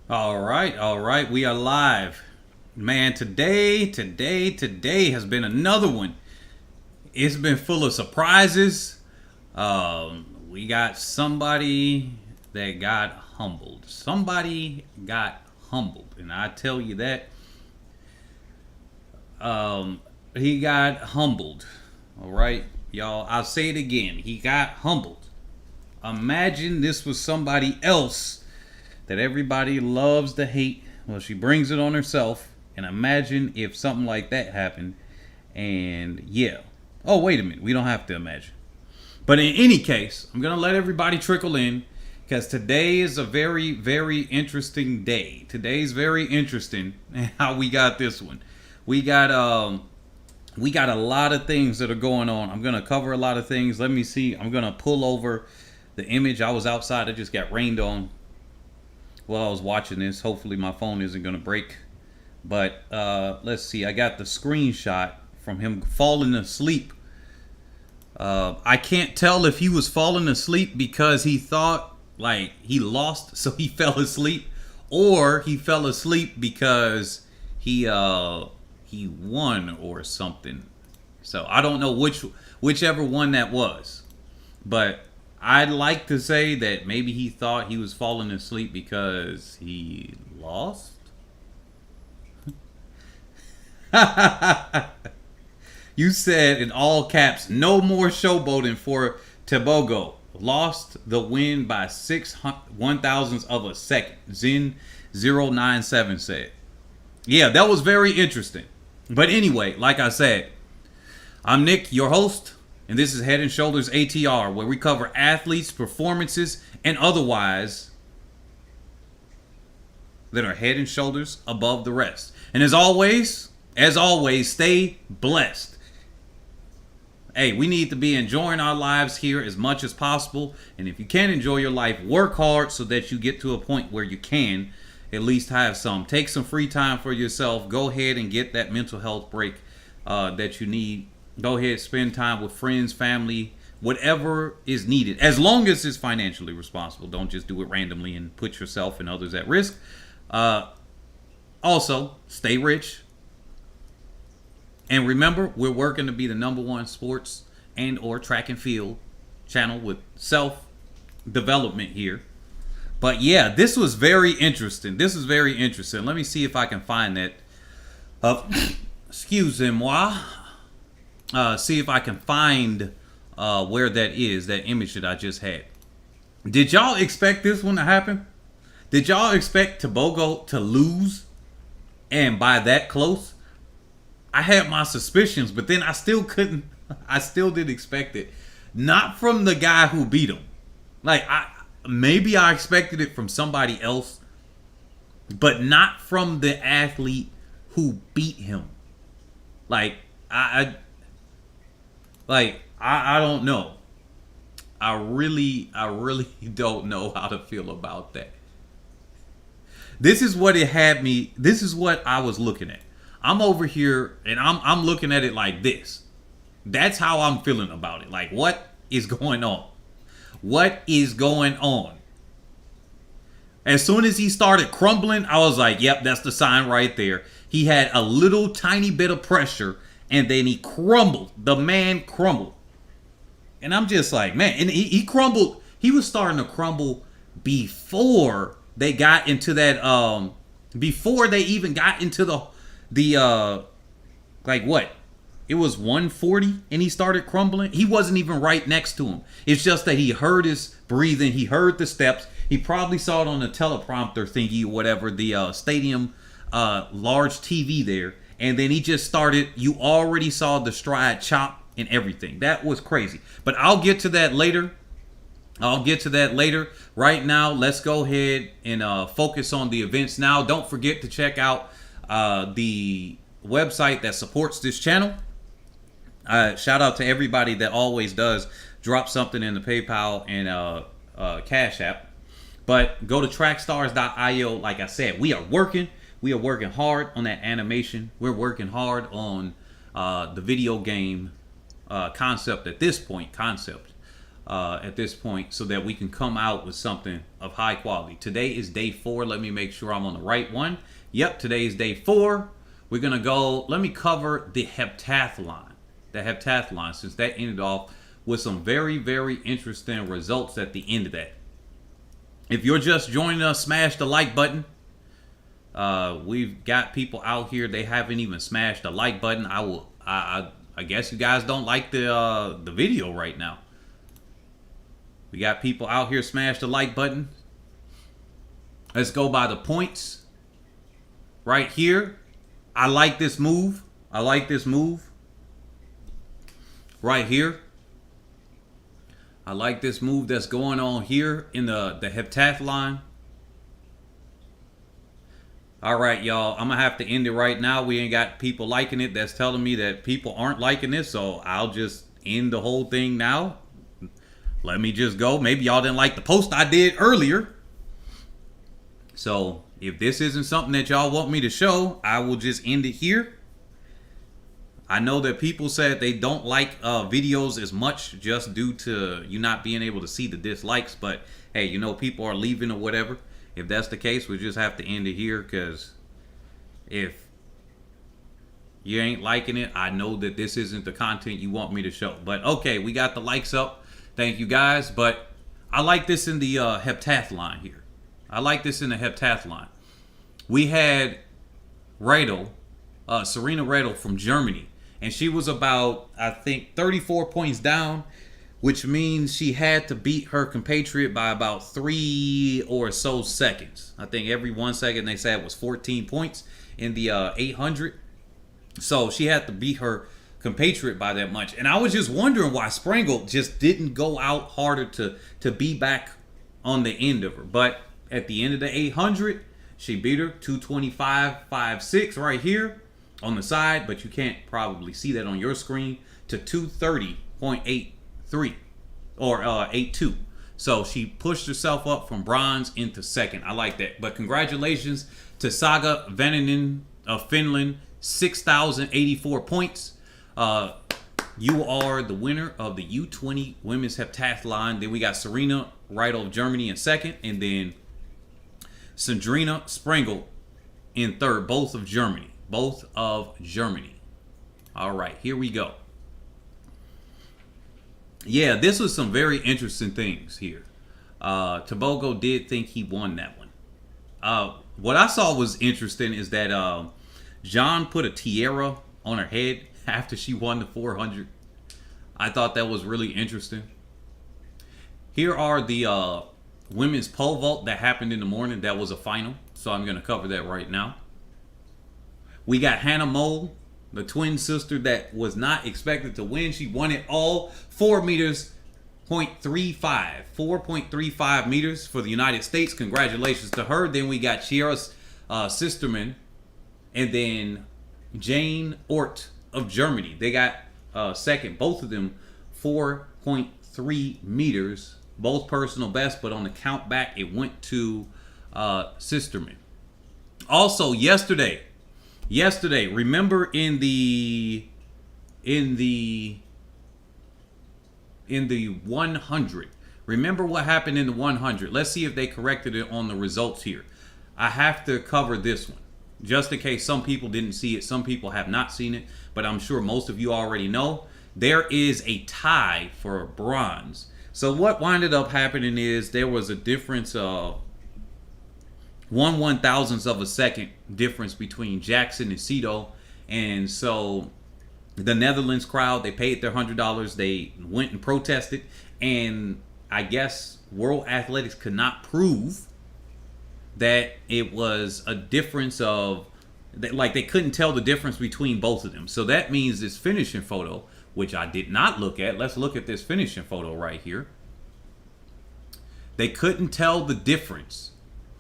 All right, we are live. Man, today has been another one. It's been full of surprises. We got somebody that got humbled. Somebody got humbled, and I tell you that he got humbled. All right, y'all. I'll say it again. He got humbled. Imagine this was somebody else that everybody loves to hate. Well, she brings it on herself. And imagine if something like that happened. And yeah. Oh, wait a minute. We don't have to imagine. But in any case, I'm going to let everybody trickle in because today is a very, very interesting day. Today's very interesting how we got this one. We got a lot of things that are going on. I'm going to cover a lot of things. Let me see. I'm going to pull over the image. I was outside. I just got rained on while I was watching this. Hopefully my phone isn't going to break. But let's see. I got the screenshot from him falling asleep. I can't tell if he was falling asleep because he thought like he lost, so he fell asleep, or he fell asleep because he won or something. So I don't know whichever one that was. But I'd like to say that maybe he thought he was falling asleep because he lost. You said in all caps, no more showboating for Tobogo. Lost the win by 1/1000th of a second. Zen097 said. Yeah, that was very interesting. But anyway, like I said, I'm Nick, your host, and this is Head and Shoulders ATR, where we cover athletes, performances, and otherwise that are head and shoulders above the rest. And as always, stay blessed. Hey, we need to be enjoying our lives here as much as possible. And if you can't enjoy your life, work hard so that you get to a point where you can at least have some. Take some free time for yourself. Go ahead and get that mental health break that you need. Go ahead, spend time with friends, family, whatever is needed. As long as it's financially responsible. Don't just do it randomly and put yourself and others at risk. Also, stay rich. And remember, we're working to be the #1 sports and or track and field channel with self-development here. But yeah, this was very interesting. Let me see if I can find that. Excusez-moi. See if I can find where that is, that image that I just had. Did y'all expect this one to happen? Did y'all expect Tobogo to lose and by that close? I had my suspicions, but then I still didn't expect it. Not from the guy who beat him. Maybe I expected it from somebody else, but not from the athlete who beat him. I don't know. I really don't know how to feel about that. This is what it had me. This is what I was looking at. I'm over here and I'm looking at it like this. That's how I'm feeling about it. Like, what is going on? What is going on? As soon as he started crumbling, I was like, yep, that's the sign right there. He had a little tiny bit of pressure and then he crumbled. The man crumbled. And I'm just like, man, and he crumbled. He was starting to crumble before they got into that, before they even got into the what? It was 140 and he started crumbling. He wasn't even right next to him. It's just that he heard his breathing. He heard the steps. He probably saw it on the teleprompter thingy or whatever, the stadium large TV there. And then he just started. You already saw the stride chop and everything. That was crazy. But I'll get to that later. Right now, let's go ahead and focus on the events now. Don't forget to check out the website that supports this channel. Shout out to everybody that always does drop something in the PayPal and Cash App. But go to trackstars.io. Like I said, we are working hard on that animation. We're working hard on the video game concept at this point. at this point so that we can come out with something of high quality. Today is day 4. Let me make sure I'm on the right one. Yep, today is day 4. We're going to go, let me cover the heptathlon. The heptathlon, since that ended off with some very, very interesting results at the end of that. If you're just joining us, smash the like button. We've got people out here, they haven't even smashed the like button. I guess you guys don't like the video right now. We got people out here, smash the like button. Let's go by the points. Right here. I like this move. I like this move. Right here. I like this move that's going on here in the heptathlon. All right, y'all. I'm going to have to end it right now. We ain't got people liking it. That's telling me that people aren't liking this. So I'll just end the whole thing now. Let me just go. Maybe y'all didn't like the post I did earlier. So if this isn't something that y'all want me to show, I will just end it here. I know that people said they don't like videos as much just due to you not being able to see the dislikes. But hey, you know, people are leaving or whatever. If that's the case, we just have to end it here, because if you ain't liking it, I know that this isn't the content you want me to show. But okay, we got the likes up. Thank you guys. But I like this in the heptathlon here. I like this in the heptathlon. We had Redl, Serena Redl from Germany. And she was about, I think, 34 points down, which means she had to beat her compatriot by about 3 or so seconds. I think every 1 second they said was 14 points in the 800. So she had to beat her compatriot by that much. And I was just wondering why Sprengel just didn't go out harder to be back on the end of her. But at the end of the 800, she beat her 225.56 right here on the side, but you can't probably see that on your screen, to 230.83 or 82. So she pushed herself up from bronze into second. I like that. But congratulations to Saga Vaninen of Finland, 6,084 points. You are the winner of the U20 women's heptathlon. Then we got Serena Redl of Germany in second, and then Sandrina Sprengel in third, both of Germany. Both of Germany. All right, here we go. Yeah, this was some very interesting things here. Tobogo did think he won that one. What I saw was interesting is that John put a tiara on her head after she won the 400. I thought that was really interesting. Here are the women's pole vault that happened in the morning. That was a final, so I'm going to cover that right now. We got Hannah Mole, the twin sister that was not expected to win. She won it all. 4.35 meters for the United States. Congratulations to her. Then we got Chiara Sisterman and then Jane Ort of Germany. They got second. Both of them 4.3 meters. Both personal best, but on the count back, it went to Sisterman. Also, yesterday, remember in the 100, remember what happened in the 100. Let's see if they corrected it on the results here. I have to cover this one just in case some people didn't see it, some people have not seen it, but I'm sure most of you already know. There is a tie for bronze. So what winded up happening is there was a difference of 1/1000th of a second difference between Jackson and Cito. And so the Netherlands crowd, they paid their $100. They went and protested. And I guess World Athletics could not prove that it was a difference of, like they couldn't tell the difference between both of them. So that means this finishing photo, which I did not look at. Let's look at this finishing photo right here. They couldn't tell the difference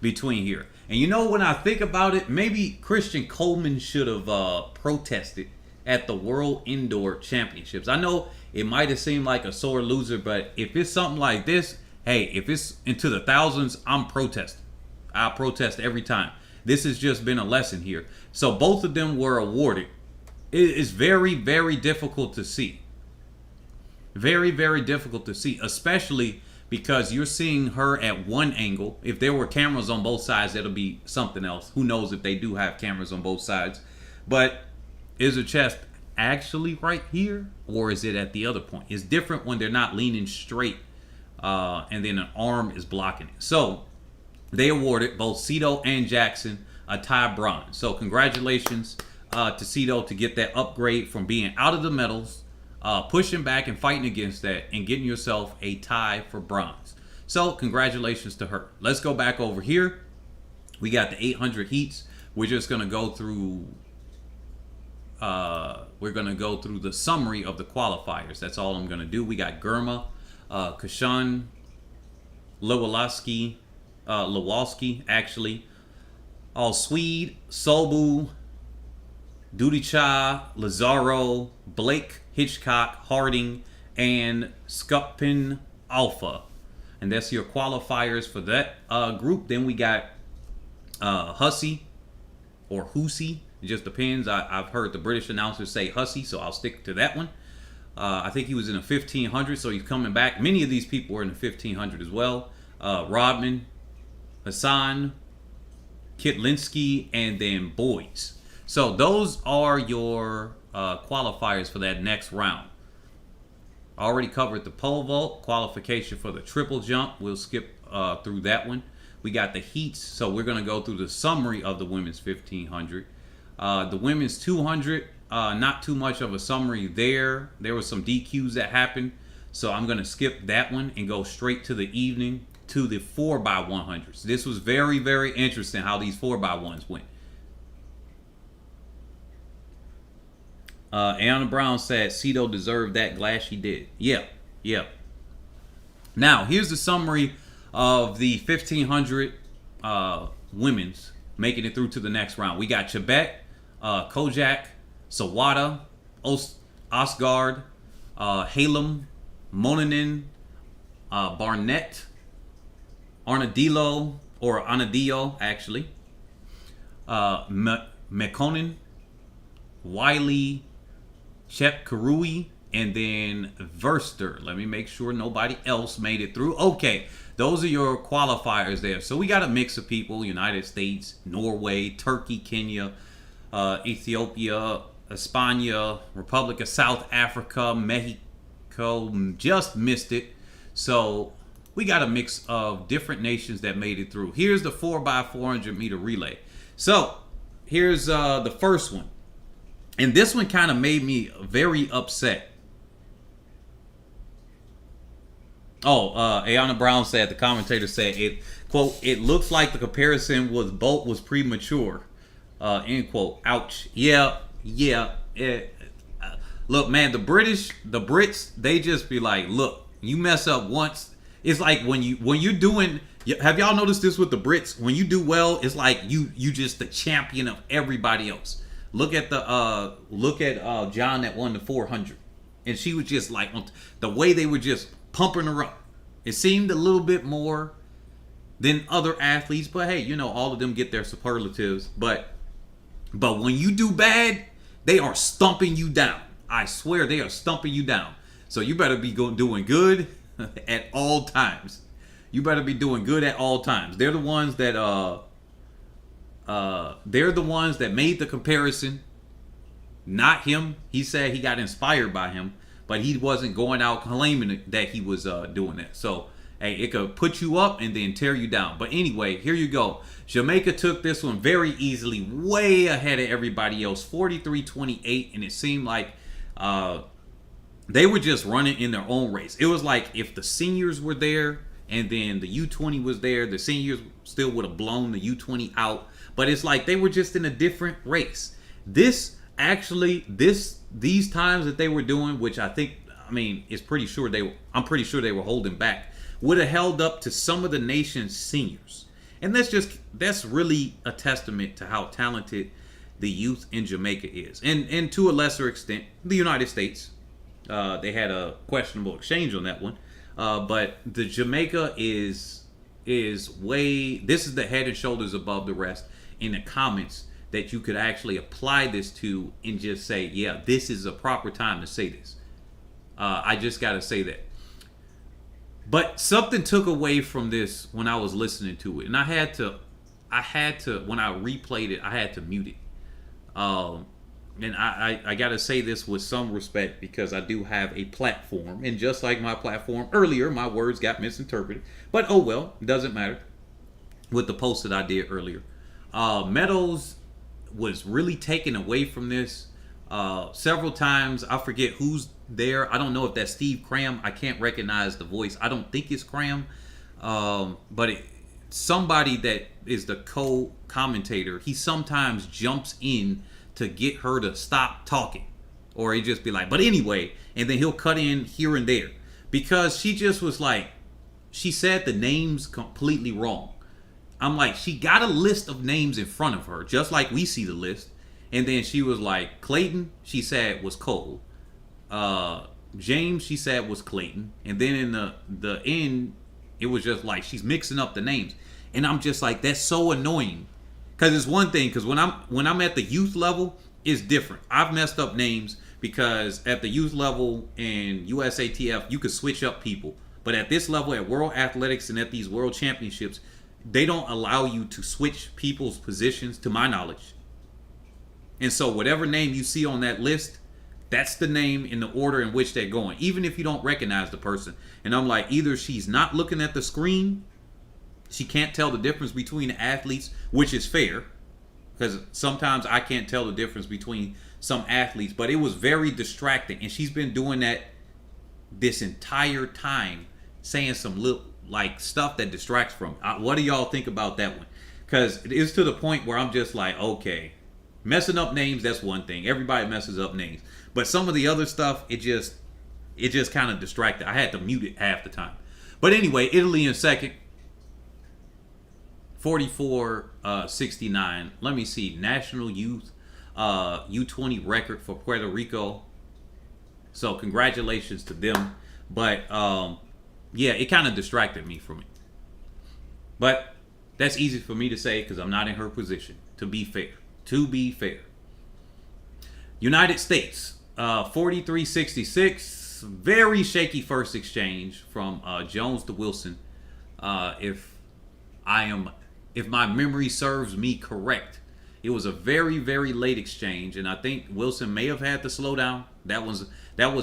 between here. And you know, when I think about it, maybe Christian Coleman should have protested at the World Indoor Championships. I know it might have seemed like a sore loser, but if it's something like this, hey, if it's into the thousands, I'm protesting. I'll protest every time. This has just been a lesson here. So both of them were awarded. It is very, very difficult to see. Very, very difficult to see, especially because you're seeing her at one angle. If there were cameras on both sides, that'll be something else. Who knows if they do have cameras on both sides. But is her chest actually right here, or is it at the other point? It's different when they're not leaning straight and then an arm is blocking it. So they awarded both Cito and Jackson a tie bronze. So congratulations to Cito to get that upgrade from being out of the medals, pushing back and fighting against that, and getting yourself a tie for bronze. So congratulations to her. Let's go back over here. We got the 800 heats. We're just gonna go through. We're gonna go through the summary of the qualifiers. That's all I'm gonna do. We got Germa, Kashan, Lewalski, actually, all Swede, Sobu, Dudicha, Lazaro, Blake, Hitchcock, Harding, and Skupin Alpha. And that's your qualifiers for that group. Then we got Hussey or Hussey. It just depends. I've heard the British announcers say Hussey, so I'll stick to that one. I think he was in the 1500, so he's coming back. Many of these people were in the 1500 as well. Rodman, Hassan, Kitlinski, and then Boys. So those are your qualifiers for that next round. Already covered the pole vault, qualification for the triple jump. We'll skip through that one. We got the heats, so we're going to go through the summary of the women's 1500. The women's 200, not too much of a summary there. There were some DQs that happened, so I'm going to skip that one and go straight to the evening to the 4x100s. This was very, very interesting how these 4x1s went. Anna Brown said Cito deserved that. Glad she did. Yeah. Now, here's the summary of the 1500 women's making it through to the next round. We got Chebet, Kojak, Sawada, Osgard, Halem, Monanen, Barnett, Arnadillo, or Anadillo, actually, Mekonnen, Wiley, Shep Karui, and then Verster. Let me make sure nobody else made it through. Okay, those are your qualifiers there. So we got a mix of people: United States, Norway, Turkey, Kenya, Ethiopia, España, Republic of South Africa, Mexico. Just missed it. So we got a mix of different nations that made it through. Here's the 4x400 meter relay. So here's the first one. And this one kind of made me very upset. Oh, Ayana Brown said, the commentator said, it, quote, "It looks like the comparison with Bolt was premature." End quote. Ouch. Yeah. Look, man, the Brits, they just be like, look, you mess up once. It's like when you're doing, have y'all noticed this with the Brits? When you do well, it's like you just the champion of everybody else. Look at John that won the 400, and she was just like the way they were just pumping her up. It seemed a little bit more than other athletes, but hey, you know, all of them get their superlatives. But when you do bad, they are stumping you down. I swear they are stumping you down. So you better be doing good at all times. You better be doing good at all times. They're the ones that made the comparison, not him. He said he got inspired by him, but he wasn't going out claiming that he was doing that. So, hey, it could put you up and then tear you down. But anyway, here you go. Jamaica took this one very easily, way ahead of everybody else, 43-28, and it seemed like they were just running in their own race. It was like if the seniors were there and then the U20 was there, the seniors still would have blown the U20 out. But it's like they were just in a different race. These times that they were doing, which I'm pretty sure they were holding back, would have held up to some of the nation's seniors. And that's really a testament to how talented the youth in Jamaica is. And to a lesser extent, the United States. They had a questionable exchange on that one. But the Jamaica is way, this is the head and shoulders above the rest in the comments that you could actually apply this to and just say, yeah, this is a proper time to say this. I just got to say that. But something took away from this when I was listening to it, and I had to when I replayed it, I had to mute it. And I got to say this with some respect because I do have a platform, and just like my platform earlier, my words got misinterpreted. But oh well, it doesn't matter. With the post that I did earlier, Meadows was really taken away from this several times. I forget who's there. I don't know if that's Steve Cram. I can't recognize the voice. I don't think it's Cram, but somebody that is the co-commentator. He sometimes jumps in to get her to stop talking, or he just be like, "But anyway," and then he'll cut in here and there because she just was like, she said the names completely wrong. I'm like, she got a list of names in front of her, just like we see the list. And then she was like, Clayton, she said was Cole. James, she said was Clayton. And then in the end, it was just like she's mixing up the names. And I'm just like, that's so annoying. Because it's one thing, because when I'm at the youth level, it's different. I've messed up names because at the youth level in USATF, you could switch up people. But at this level, at World Athletics and at these World Championships, they don't allow you to switch people's positions, to my knowledge. And so whatever name you see on that list, that's the name in the order in which they're going, even if you don't recognize the person. And I'm like, either she's not looking at the screen, she can't tell the difference between the athletes, which is fair, because sometimes I can't tell the difference between some athletes, but it was very distracting. And she's been doing that this entire time, saying some little like stuff that distracts from. What do y'all think about that one? Because it is to the point where I'm just like, okay, messing up names, that's one thing. Everybody messes up names, but some of the other stuff, it just kind of distracted. I had to mute it half the time. But anyway, Italy in second, 44-69. Let me see, national youth U20 record for Puerto Rico. So congratulations to them. But yeah, it kind of distracted me from it. But that's easy for me to say because I'm not in her position, to be fair. To be fair. United States, 43-66. Very shaky first exchange from Jones to Wilson. If my memory serves me correct, it was a very, very late exchange, and I think Wilson may have had to slow down. That was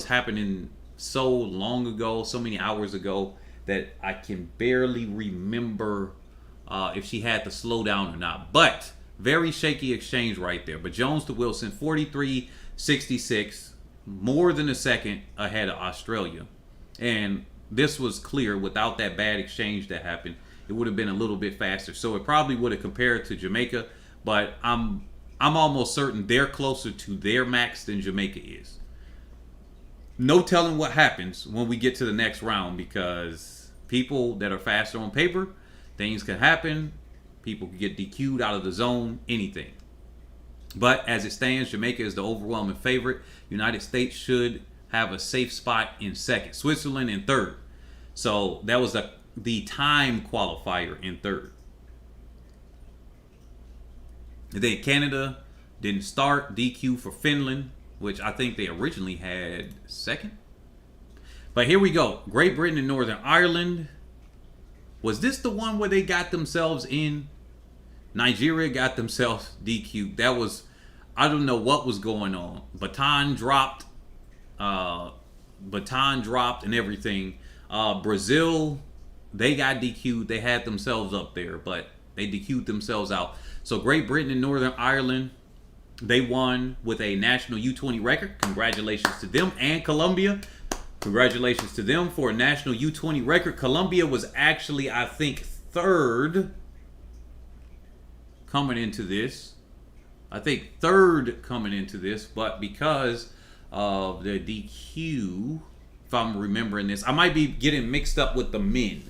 happening so long ago, so many hours ago, that I can barely remember if she had to slow down or not. But very shaky exchange right there. But Jones to Wilson, 43-66, more than a second ahead of Australia. And this was clear. Without that bad exchange that happened, it would have been a little bit faster. So it probably would have compared to Jamaica, but I'm almost certain they're closer to their max than Jamaica is. No telling what happens when we get to the next round, because people that are faster on paper, things can happen. People can get DQ'd out of the zone, anything. But as it stands, Jamaica is the overwhelming favorite. United States should have a safe spot in second. Switzerland in third. So that was the time qualifier in third. And then Canada didn't start. DQ for Finland, which I think they originally had second. But here we go. Great Britain and Northern Ireland. Was this the one where they got themselves in? Nigeria got themselves DQ'd. That was, I don't know what was going on. Baton dropped and everything. Brazil, they got DQ'd. They had themselves up there, but they DQ'd themselves out. So Great Britain and Northern Ireland, they won with a national U20 record. Congratulations to them. And Colombia, congratulations to them for a national U20 record. Colombia was actually, I think, third coming into this. But because of the DQ, if I'm remembering this, I might be getting mixed up with the men.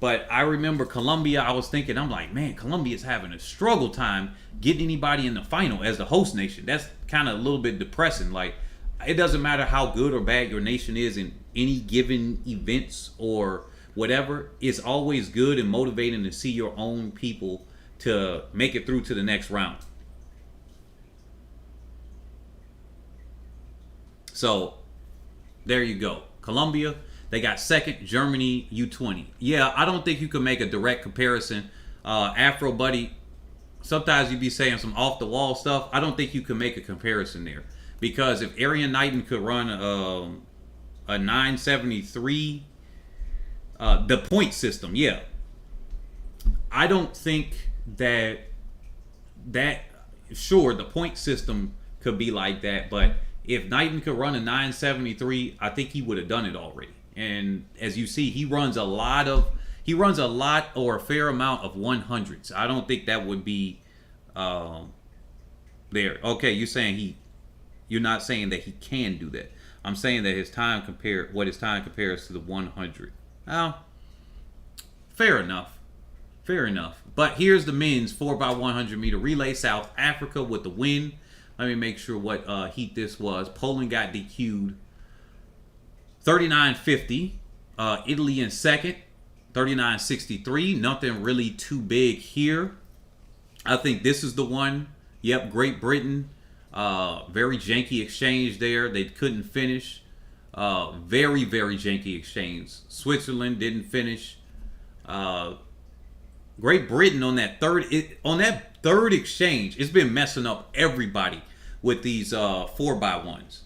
But I remember Colombia, I was thinking, I'm like, man, Colombia's having a struggle time getting anybody in the final as the host nation. That's kind of a little bit depressing. Like, it doesn't matter how good or bad your nation is in any given events or whatever. It's always good and motivating to see your own people to make it through to the next round. So There you go. Colombia, they got second. Germany, U20. Yeah, I don't think you can make a direct comparison. Afro Buddy, sometimes you be saying some off the wall stuff. I don't think you can make a comparison there, because if Arian Knighton could run a 973, the point system, yeah, I don't think that sure, the point system could be like that, but if Knighton could run a 973, I think he would have done it already. And as you see, he runs a lot or a fair amount of 100s. I don't think that would be there. Okay, you're not saying that he can do that. I'm saying that his time compares to the 100. Oh, fair enough. Fair enough. But here's the men's 4x100 meter relay. South Africa with the win. Let me make sure what heat this was. Poland got DQ'd. 39.50. Italy in second. 39.63. Nothing really too big here. I think this is the one. Yep, Great Britain. Very janky exchange there. They couldn't finish. Very, very janky exchange. Switzerland didn't finish. Great Britain on that third exchange, it's been messing up everybody with these 4x1s.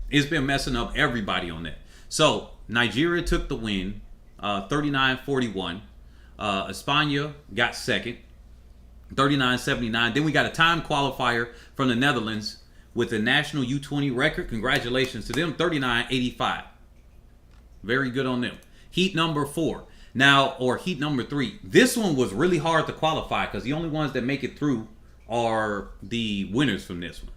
It's been messing up everybody on that. So Nigeria took the win, 39.41. España got second, 39.79. Then we got a time qualifier from the Netherlands with a national U20 record. Congratulations to them, 39.85. Very good on them. Heat number 4. Now, or heat number 3. This one was really hard to qualify because the only ones that make it through are the winners from this one.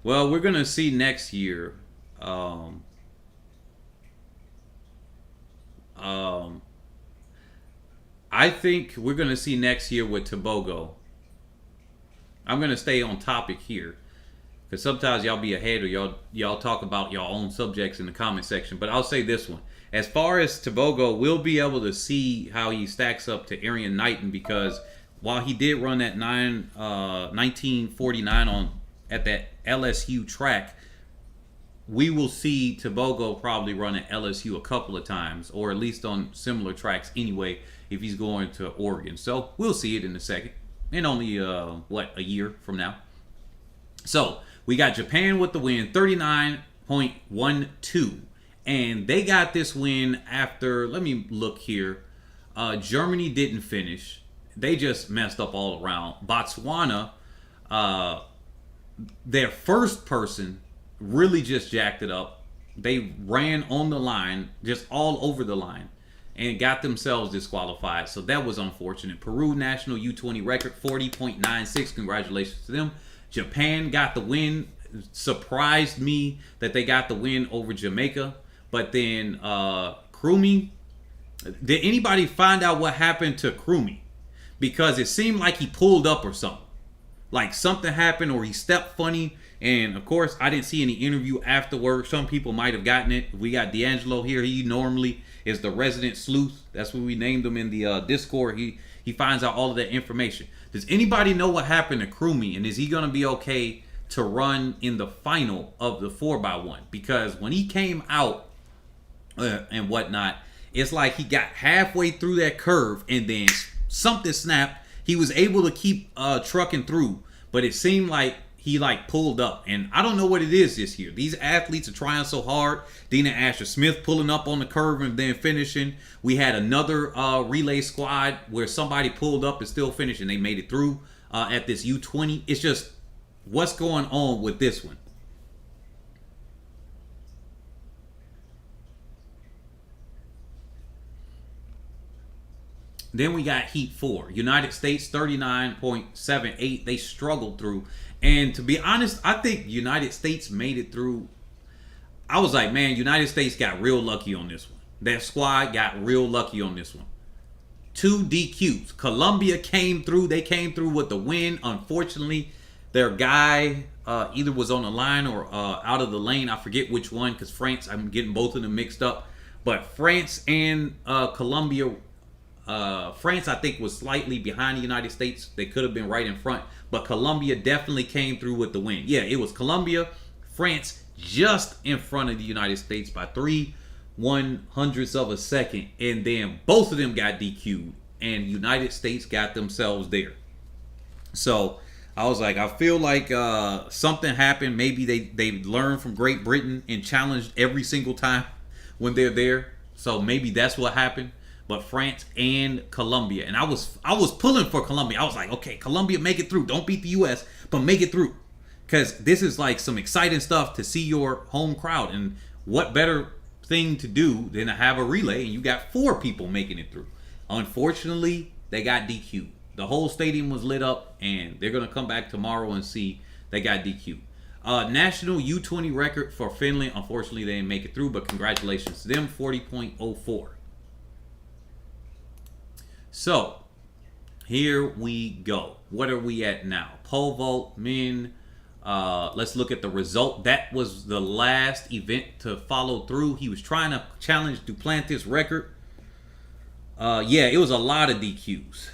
Well, we're going to see next year. I think we're going to see next year with Tobogo. I'm going to stay on topic here, because sometimes y'all be ahead, or y'all talk about y'all own subjects in the comment section. But I'll say this one. As far as Tobogo, we'll be able to see how he stacks up to Arian Knighton, because while he did run that 1949 at that LSU track, we will see Tobogo probably run at LSU a couple of times, or at least on similar tracks anyway, if he's going to Oregon. So we'll see it in a second, in only a year from now. So we got Japan with the win, 39.12. And they got this win after, let me look here. Germany didn't finish. They just messed up all around. Botswana, their first person really just jacked it up. They ran on the line, just all over the line, and got themselves disqualified. So that was unfortunate. Peru national U20 record, 40.96. Congratulations to them. Japan got the win. Surprised me that they got the win over Jamaica. But then Krumi, did anybody find out what happened to Krumi? Because it seemed like he pulled up or something. Like something happened, or he stepped funny. And of course, I didn't see any interview afterwards. Some people might have gotten it. We got D'Angelo here. He normally is the resident sleuth. That's what we named him in the Discord. He finds out all of that information. Does anybody know what happened to Krumi? And is he going to be okay to run in the final of the 4x1? Because when he came out and whatnot, it's like he got halfway through that curve and then something snapped. He was able to keep trucking through, but it seemed like he pulled up. And I don't know what it is this year. These athletes are trying so hard. Dina Asher Smith pulling up on the curve and then finishing. We had another relay squad where somebody pulled up and still finished, and they made it through at this U20. It's just, what's going on with this one? Then we got Heat 4. United States, 39.78. They struggled through. And to be honest, I think United States made it through. I was like, man, United States got real lucky on this one. That squad got real lucky on this one. 2 DQs. Colombia came through. They came through with the win. Unfortunately, their guy either was on the line or out of the lane. I forget which one, because France, I'm getting both of them mixed up. But France and Colombia France, I think, was slightly behind the United States. They could have been right in front, but Colombia definitely came through with the win. Yeah, it was Colombia, France just in front of the United States by 3/100ths of a second, and then both of them got DQ'd, and United States got themselves there. So I was like, I feel like something happened. Maybe they learned from Great Britain and challenged every single time when they're there. So maybe that's what happened. But France and Colombia, and I was pulling for Colombia. I was like, okay, Colombia, make it through. Don't beat the U.S., but make it through, because this is like some exciting stuff to see your home crowd. And what better thing to do than to have a relay, and you got 4 people making it through. Unfortunately, they got DQ'd. The whole stadium was lit up, and they're gonna come back tomorrow and see they got DQ'd. National U20 record for Finland. Unfortunately, they didn't make it through, but congratulations to them, 40.04. So, here we go. What are we at now? Pole vault, men. Let's look at the result. That was the last event to follow through. He was trying to challenge Duplantis' record. Yeah, it was a lot of DQs.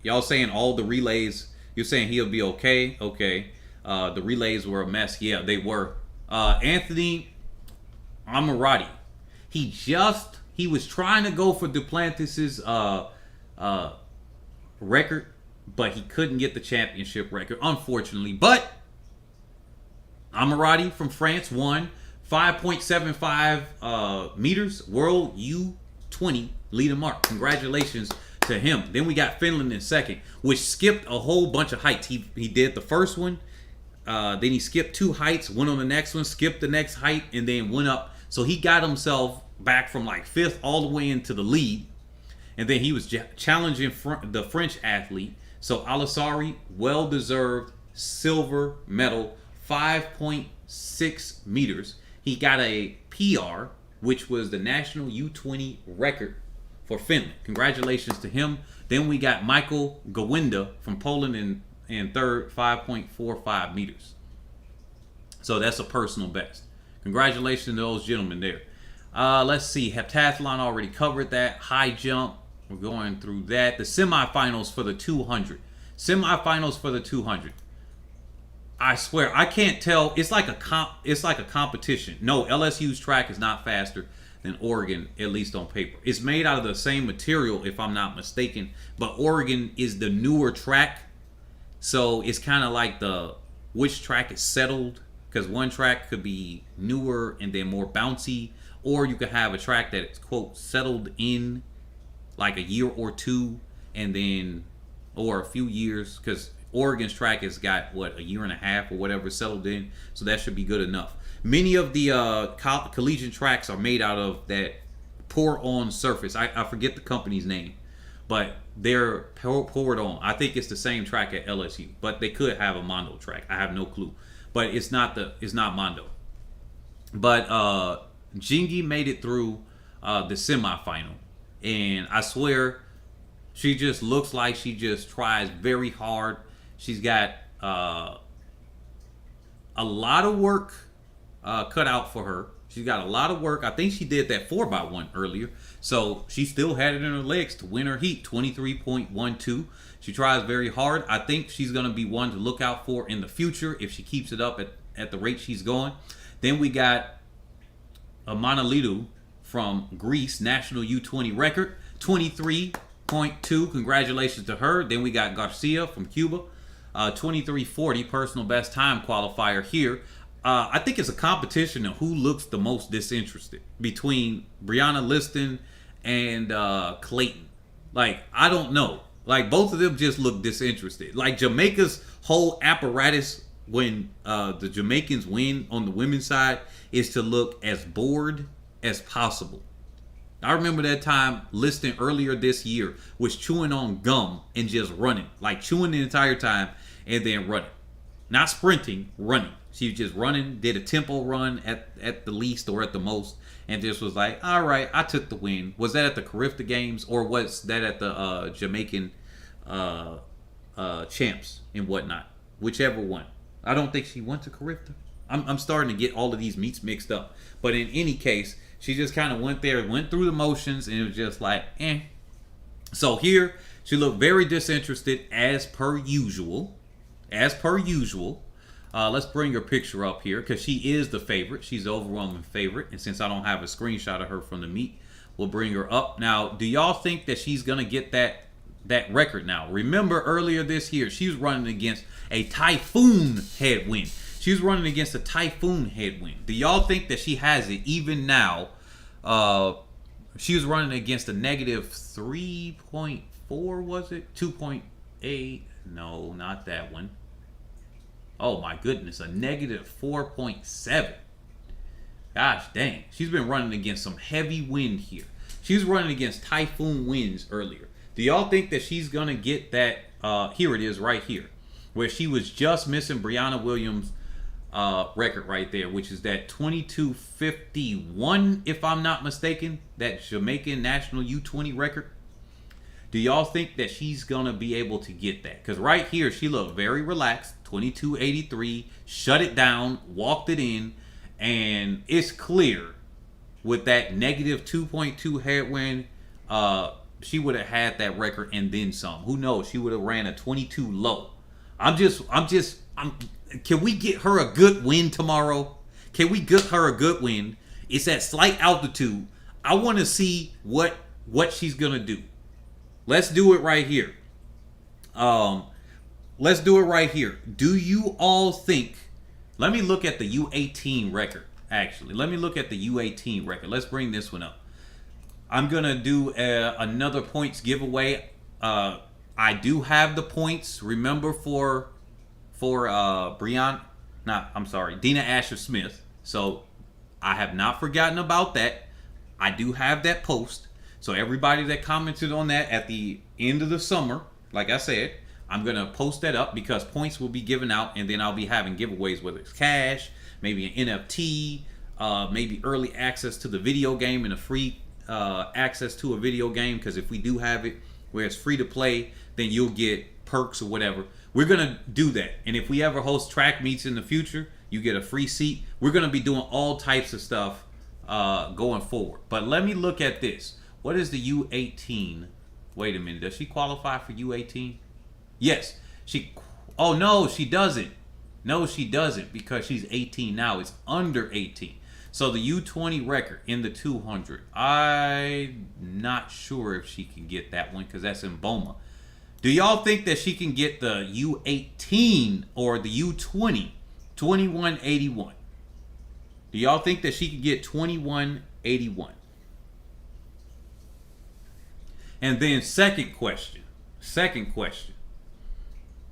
Y'all saying all the relays, you're saying he'll be okay. Okay. The relays were a mess. Yeah, they were. Anthony Amirati. He was trying to go for Duplantis' record, but he couldn't get the championship record, unfortunately. But Amirati from France won 5.75 meters, world U20 leader mark. Congratulations to him. Then we got Finland in second, which skipped a whole bunch of heights. He did the first one, then he skipped 2 heights, went on the next one, skipped the next height, and then went up. So he got himself back from like 5th all the way into the lead. And then he was challenging the French athlete. So Alisari, well-deserved silver medal, 5.6 meters. He got a PR, which was the national U20 record for Finland. Congratulations to him. Then we got Michael Gawinda from Poland in third, 5.45 meters. So that's a personal best. Congratulations to those gentlemen there. Let's see. Heptathlon already covered that. High jump. We're going through that. The semifinals for the 200. Semifinals for the 200. I swear, I can't tell. It's like a competition. No, LSU's track is not faster than Oregon, at least on paper. It's made out of the same material, if I'm not mistaken. But Oregon is the newer track. So it's kind of like which track is settled. Because one track could be newer and then more bouncy. Or you could have a track that is, quote, settled in like a year or two, and then, or a few years, because Oregon's track has got, what, a year and a half or whatever settled in. So that should be good enough. Many of the collegiate tracks are made out of that pour-on surface. I forget the company's name, but they're poured on. I think it's the same track at LSU, but they could have a Mondo track. I have no clue. But it's not Mondo. But Jingy made it through the semifinal, and I swear, she just looks like she just tries very hard. She's got a lot of work cut out for her. She's got a lot of work. I think she did that 4x1 earlier, so she still had it in her legs to win her heat, 23.12. She tries very hard. I think she's going to be one to look out for in the future if she keeps it up at the rate she's going. Then we got Manolidou from Greece, national U20 record, 23.2. Congratulations to her. Then we got Garcia from Cuba, 23.40, personal best time qualifier here. I think it's a competition of who looks the most disinterested between Brianna Liston and Clayton. Like, I don't know. Like, both of them just look disinterested. Like, Jamaica's whole apparatus when the Jamaicans win on the women's side is to look as bored as possible. I remember that time Liston earlier this year was chewing on gum and just running. Like, chewing the entire time and then running. Not sprinting, running. She was just running, did a tempo run at the least or at the most, and just was like, all right, I took the win. Was that at the Carifta Games, or was that at the Jamaican champs and whatnot? Whichever one. I don't think she went to Carifta. I'm starting to get all of these meets mixed up. But in any case, she just kind of went there, went through the motions, and it was just like, So here, she looked very disinterested as per usual. As per usual. Let's bring her picture up here because she is the favorite. She's the overwhelming favorite. And since I don't have a screenshot of her from the meet, we'll bring her up. Now, do y'all think that she's going to get that record now? Remember earlier this year, she was running against a typhoon headwind. She was running against a typhoon headwind. Do y'all think that she has it even now? She was running against a negative 3.4, was it? 2.8? No, not that one. Oh my goodness, a negative 4.7. Gosh dang. She's been running against some heavy wind here. She was running against typhoon winds earlier. Do y'all think that she's going to get that? Here it is right here. Where she was just missing Brianna Williams' record right there, which is that 22:51, if I'm not mistaken. That Jamaican national U20 record. Do y'all think that she's going to be able to get that? Because right here, she looked very relaxed. 22:83, shut it down, walked it in. And it's clear with that negative 2.2 headwind, she would have had that record and then some. Who knows? She would have ran a 22 low. Can we get her a good win tomorrow? Can we get her a good win? It's at slight altitude. I want to see what she's going to do. Let's do it right here. Let's do it right here. Do you all think... Let me look at the U18 record, actually. Let me look at the U18 record. Let's bring this one up. I'm going to do another points giveaway. I do have the points. Remember for Dina Asher Smith. So I have not forgotten about that. I do have that post. So everybody that commented on that at the end of the summer, like I said, I'm going to post that up because points will be given out, and then I'll be having giveaways, whether it's cash, maybe an NFT, maybe early access to the video game and a free access to a video game, because if we do have it where it's free to play, then you'll get perks or whatever. We're going to do that. And if we ever host track meets in the future, you get a free seat. We're going to be doing all types of stuff going forward. But let me look at this. What is the U18? Wait a minute. Does she qualify for U18? Yes. Oh, no, she doesn't. No, she doesn't, because she's 18 now. It's under 18. So the U20 record in the 200, I'm not sure if she can get that one because that's in Boma. Do y'all think that she can get the U18 or the U20, 2181? Do y'all think that she can get 2181? And then second question.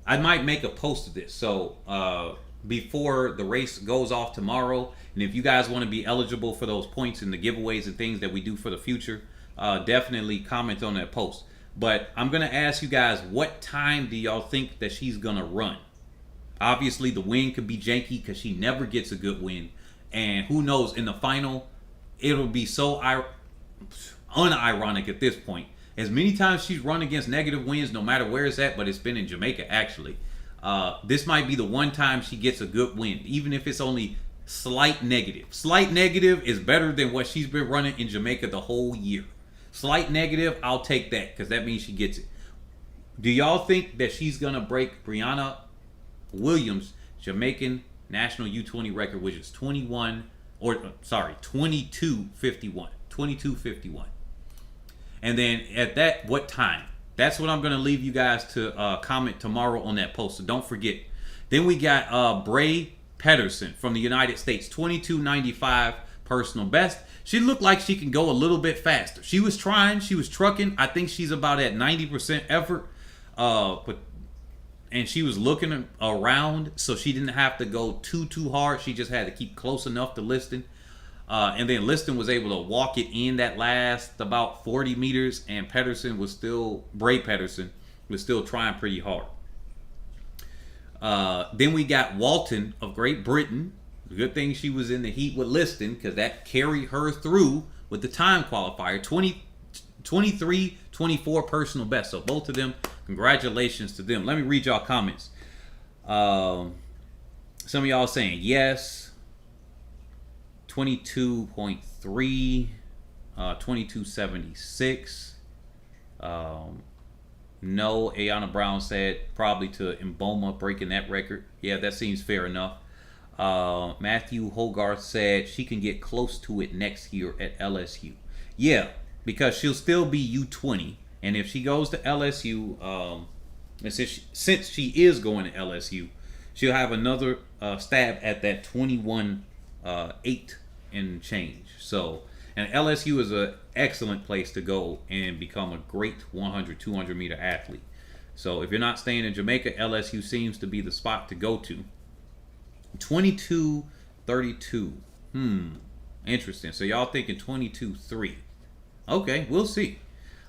I might make a post of this. So before the race goes off tomorrow, and if you guys want to be eligible for those points and the giveaways and things that we do for the future, definitely comment on that post. But I'm going to ask you guys, what time do y'all think that she's going to run? Obviously, the win could be janky because she never gets a good win. And who knows, in the final, it'll be so unironic at this point. As many times she's run against negative wins, no matter where it's at, but it's been in Jamaica, actually. This might be the one time she gets a good win, even if it's only slight negative. Slight negative is better than what she's been running in Jamaica the whole year. Slight negative, I'll take that, because that means she gets it. Do y'all think that she's going to break Brianna Williams' Jamaican national U20 record, which is 2251. 2251. And then at that, what time? That's what I'm going to leave you guys to comment tomorrow on that post. So don't forget. Then we got Bray Pedersen from the United States, 2295 personal best. She looked like she can go a little bit faster. She was trying. She was trucking. I think she's about at 90% effort. And she was looking around, so she didn't have to go too hard. She just had to keep close enough to Liston. And then Liston was able to walk it in that last about 40 meters, and Bray Pedersen was still trying pretty hard. Then we got Walton of Great Britain. Good thing she was in the heat with Liston, because that carried her through with the time qualifier. 23-24 personal best. So both of them, congratulations to them. Let me read y'all comments. Some of y'all saying yes. 22.3, 2276. Um, no, Ayana Brown said probably to Mboma breaking that record. Yeah, that seems fair enough. Matthew Hogarth said she can get close to it next year at LSU. Yeah, because she'll still be U20, and if she goes to LSU, and since she is going to LSU, she'll have another stab at that 21-8 and change. So, and LSU is an excellent place to go and become a great 100, 200 meter athlete. So, if you're not staying in Jamaica, LSU seems to be the spot to go to. 22-32. Interesting. So, y'all thinking 22-3. Okay, we'll see.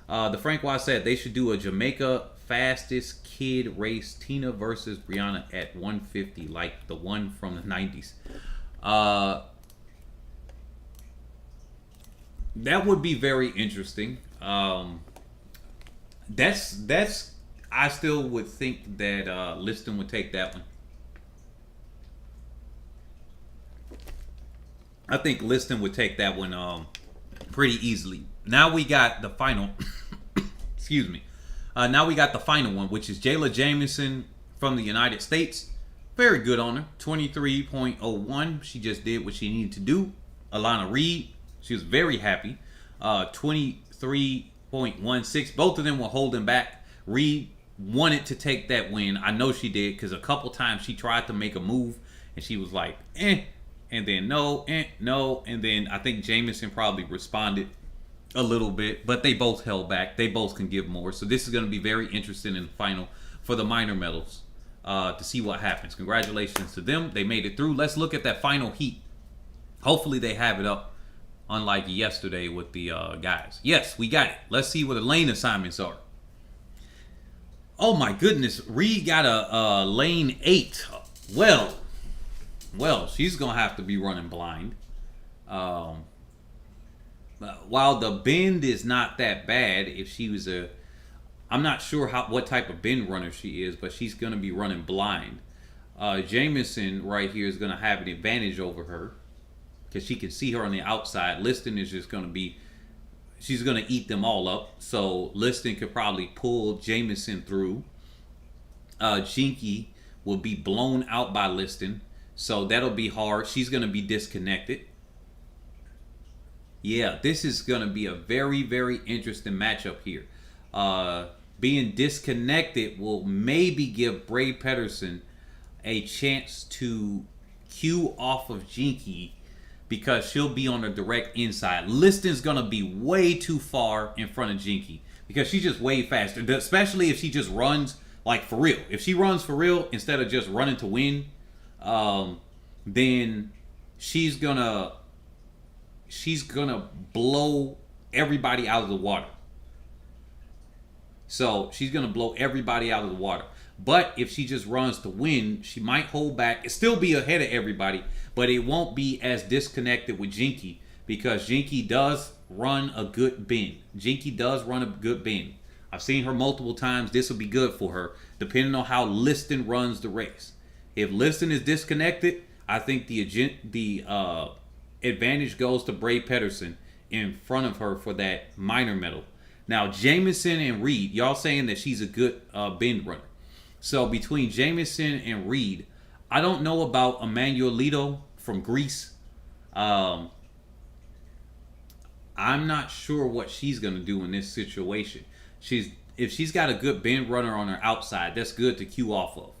The Frank Wise said they should do a Jamaica fastest kid race, Tina versus Brianna at 150, like the one from the 90s. That would be very interesting. That's I still would think that Liston would take that one. I think Liston would take that one pretty easily. Now we got the final. Excuse me. Now we got the final one, which is Jayla Jamison from the United States. Very good on her. 23.01. She just did what she needed to do. Alana Reed, she was very happy. 23.16. Both of them were holding back. Reed wanted to take that win. I know she did, because a couple times she tried to make a move and she was like, and then no, no. And then I think Jamison probably responded a little bit, but they both held back. They both can give more. So this is going to be very interesting in the final for the minor medals to see what happens. Congratulations to them. They made it through. Let's look at that final heat. Hopefully they have it up, unlike yesterday with the guys. Yes, we got it. Let's see what the lane assignments are. Oh my goodness. Reed got a lane 8. Well, she's going to have to be running blind. While the bend is not that bad, if she was I'm not sure what type of bend runner she is, but she's going to be running blind. Jamison right here is going to have an advantage over her because she can see her on the outside. Liston is just going to be, she's going to eat them all up. So Liston could probably pull Jamison through. Jinky will be blown out by Liston, so that'll be hard. She's going to be disconnected. Yeah, this is going to be a very, very interesting matchup here. Being disconnected will maybe give Bray Pedersen a chance to cue off of Jinky because she'll be on the direct inside. Liston's going to be way too far in front of Jinky because she's just way faster, especially if she just runs like for real. If she runs for real instead of just running to win, then she's gonna blow everybody out of the water. So she's gonna blow everybody out of the water. But if she just runs to win, she might hold back. It'll still be ahead of everybody, but it won't be as disconnected with Jinky because Jinky does run a good bend. Jinky does run a good bend. I've seen her multiple times. This will be good for her, depending on how Liston runs the race. If Liston is disconnected, I think the advantage goes to Bray Pedersen in front of her for that minor medal. Now, Jamison and Reed, y'all saying that she's a good bend runner. So between Jamison and Reed, I don't know about Emanuelito from Greece. I'm not sure what she's going to do in this situation. If she's got a good bend runner on her outside, that's good to cue off of.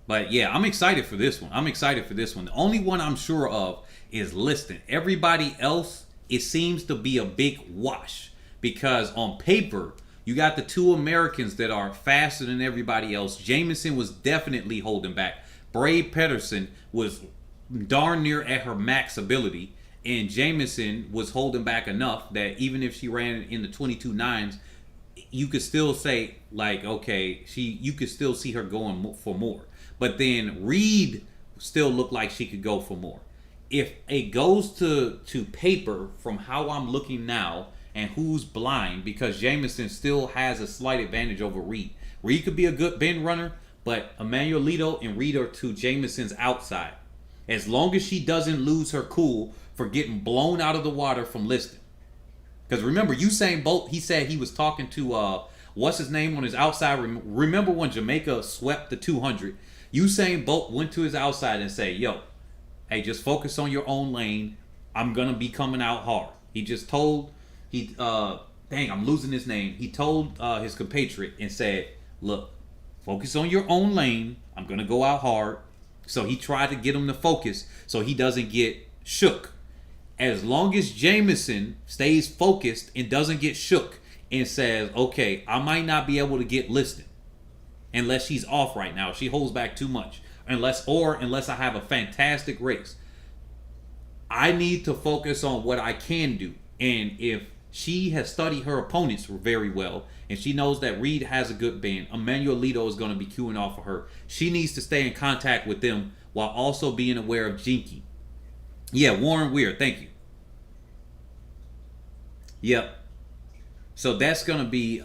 But yeah, I'm excited for this one. The only one I'm sure of is Liston. Everybody else, it seems to be a big wash because on paper, you got the two Americans that are faster than everybody else. Jamison was definitely holding back. Bray Pedersen was darn near at her max ability, and Jamison was holding back enough that even if she ran in the 22.9s, you could still say like, okay, you could still see her going for more. But then Reed still looked like she could go for more. If it goes to paper from how I'm looking now and who's blind, because Jamison still has a slight advantage over Reed. Reed could be a good bend runner, but Emanuelito and Reed are to Jamison's outside. As long as she doesn't lose her cool for getting blown out of the water from Liston. Because remember, Usain Bolt, he said he was talking to what's his name on his outside. Remember when Jamaica swept the 200? Usain Bolt went to his outside and said, "Yo, hey, just focus on your own lane. I'm gonna be coming out hard." He just told dang, I'm losing his name. He told his compatriot and said, "Look, focus on your own lane. I'm gonna go out hard." So he tried to get him to focus so he doesn't get shook. As long as Jameson stays focused and doesn't get shook and says, "Okay, I might not be able to get Liston unless she's off right now. She holds back too much. Unless I have a fantastic race. I need to focus on what I can do." And if she has studied her opponents very well, and she knows that Reed has a good band, Emmanuel Lito is going to be queuing off of her. She needs to stay in contact with them while also being aware of Jinky. Yeah, Warren Weir, thank you. Yep. So that's gonna be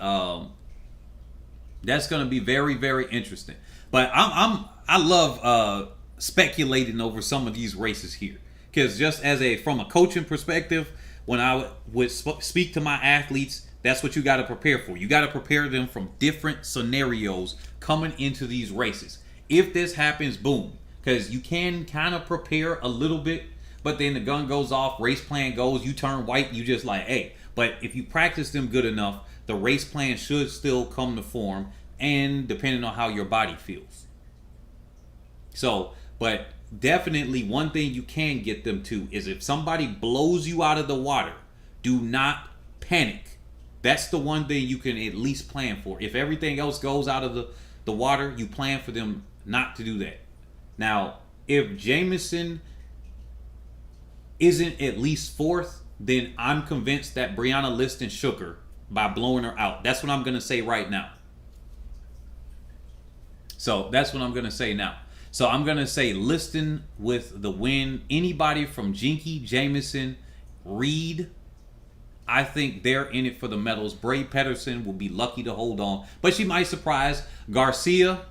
very, very interesting. But I love speculating over some of these races here, because just from a coaching perspective, when I would speak to my athletes, that's what you got to prepare for. You got to prepare them from different scenarios coming into these races. If this happens, boom, because you can kind of prepare a little bit, but then the gun goes off, race plan goes, you turn white, you just like, hey. But if you practice them good enough, the race plan should still come to form, and depending on how your body feels. So, but definitely one thing you can get them to is if somebody blows you out of the water, do not panic. That's the one thing you can at least plan for. If everything else goes out of the water, you plan for them not to do that. Now, if Jameson isn't at least fourth, then I'm convinced that Brianna Liston shook her by blowing her out. That's what I'm going to say right now. So that's what I'm going to say now. So I'm going to say Liston with the win. Anybody from Jinky, Jameson, Reed, I think they're in it for the medals. Bray Pedersen will be lucky to hold on, but she might surprise. Garcia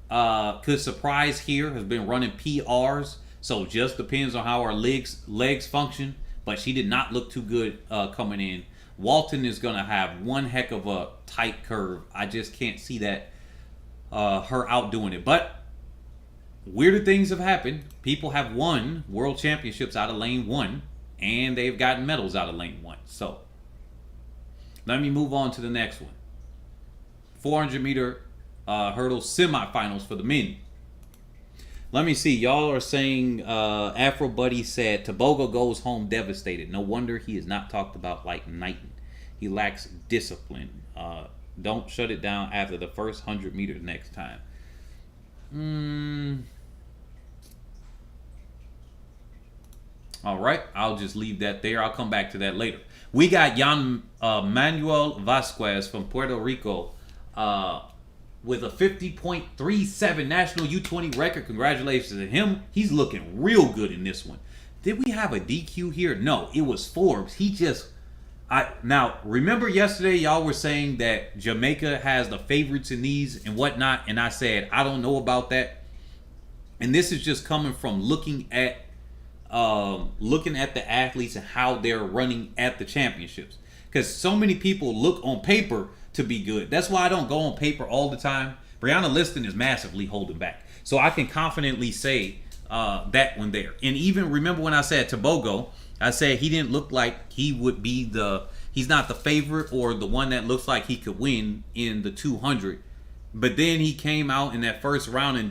could surprise here, has been running PRs, so just depends on how our legs function, but she did not look too good coming in. Walton is going to have one heck of a tight curve. I just can't see that her outdoing it, but weirder things have happened. People have won world championships out of lane 1, and they've gotten medals out of lane 1. So let me move on to the next one. 400 meter hurdle semifinals for the men. Let me see. Y'all are saying Afro Buddy said Tobogo goes home devastated. No wonder he is not talked about like Knighton. He lacks discipline. Don't shut it down after the first 100 meters next time. All right, I'll just leave that there. I'll come back to that later. We got Jan Manuel Vasquez from Puerto Rico with a 50.37 national U20 record. Congratulations to him. He's looking real good in this one. Did we have a DQ here? No, it was Forbes. Now, remember yesterday y'all were saying that Jamaica has the favorites in these and whatnot, and I said, I don't know about that. And this is just coming from looking at the athletes and how they're running at the championships. Because so many people look on paper to be good. That's why I don't go on paper all the time. Brianna Liston is massively holding back. So I can confidently say that one there. And even remember when I said Tobogo, I said he didn't look like he would be he's not the favorite or the one that looks like he could win in the 200. But then he came out in that first round and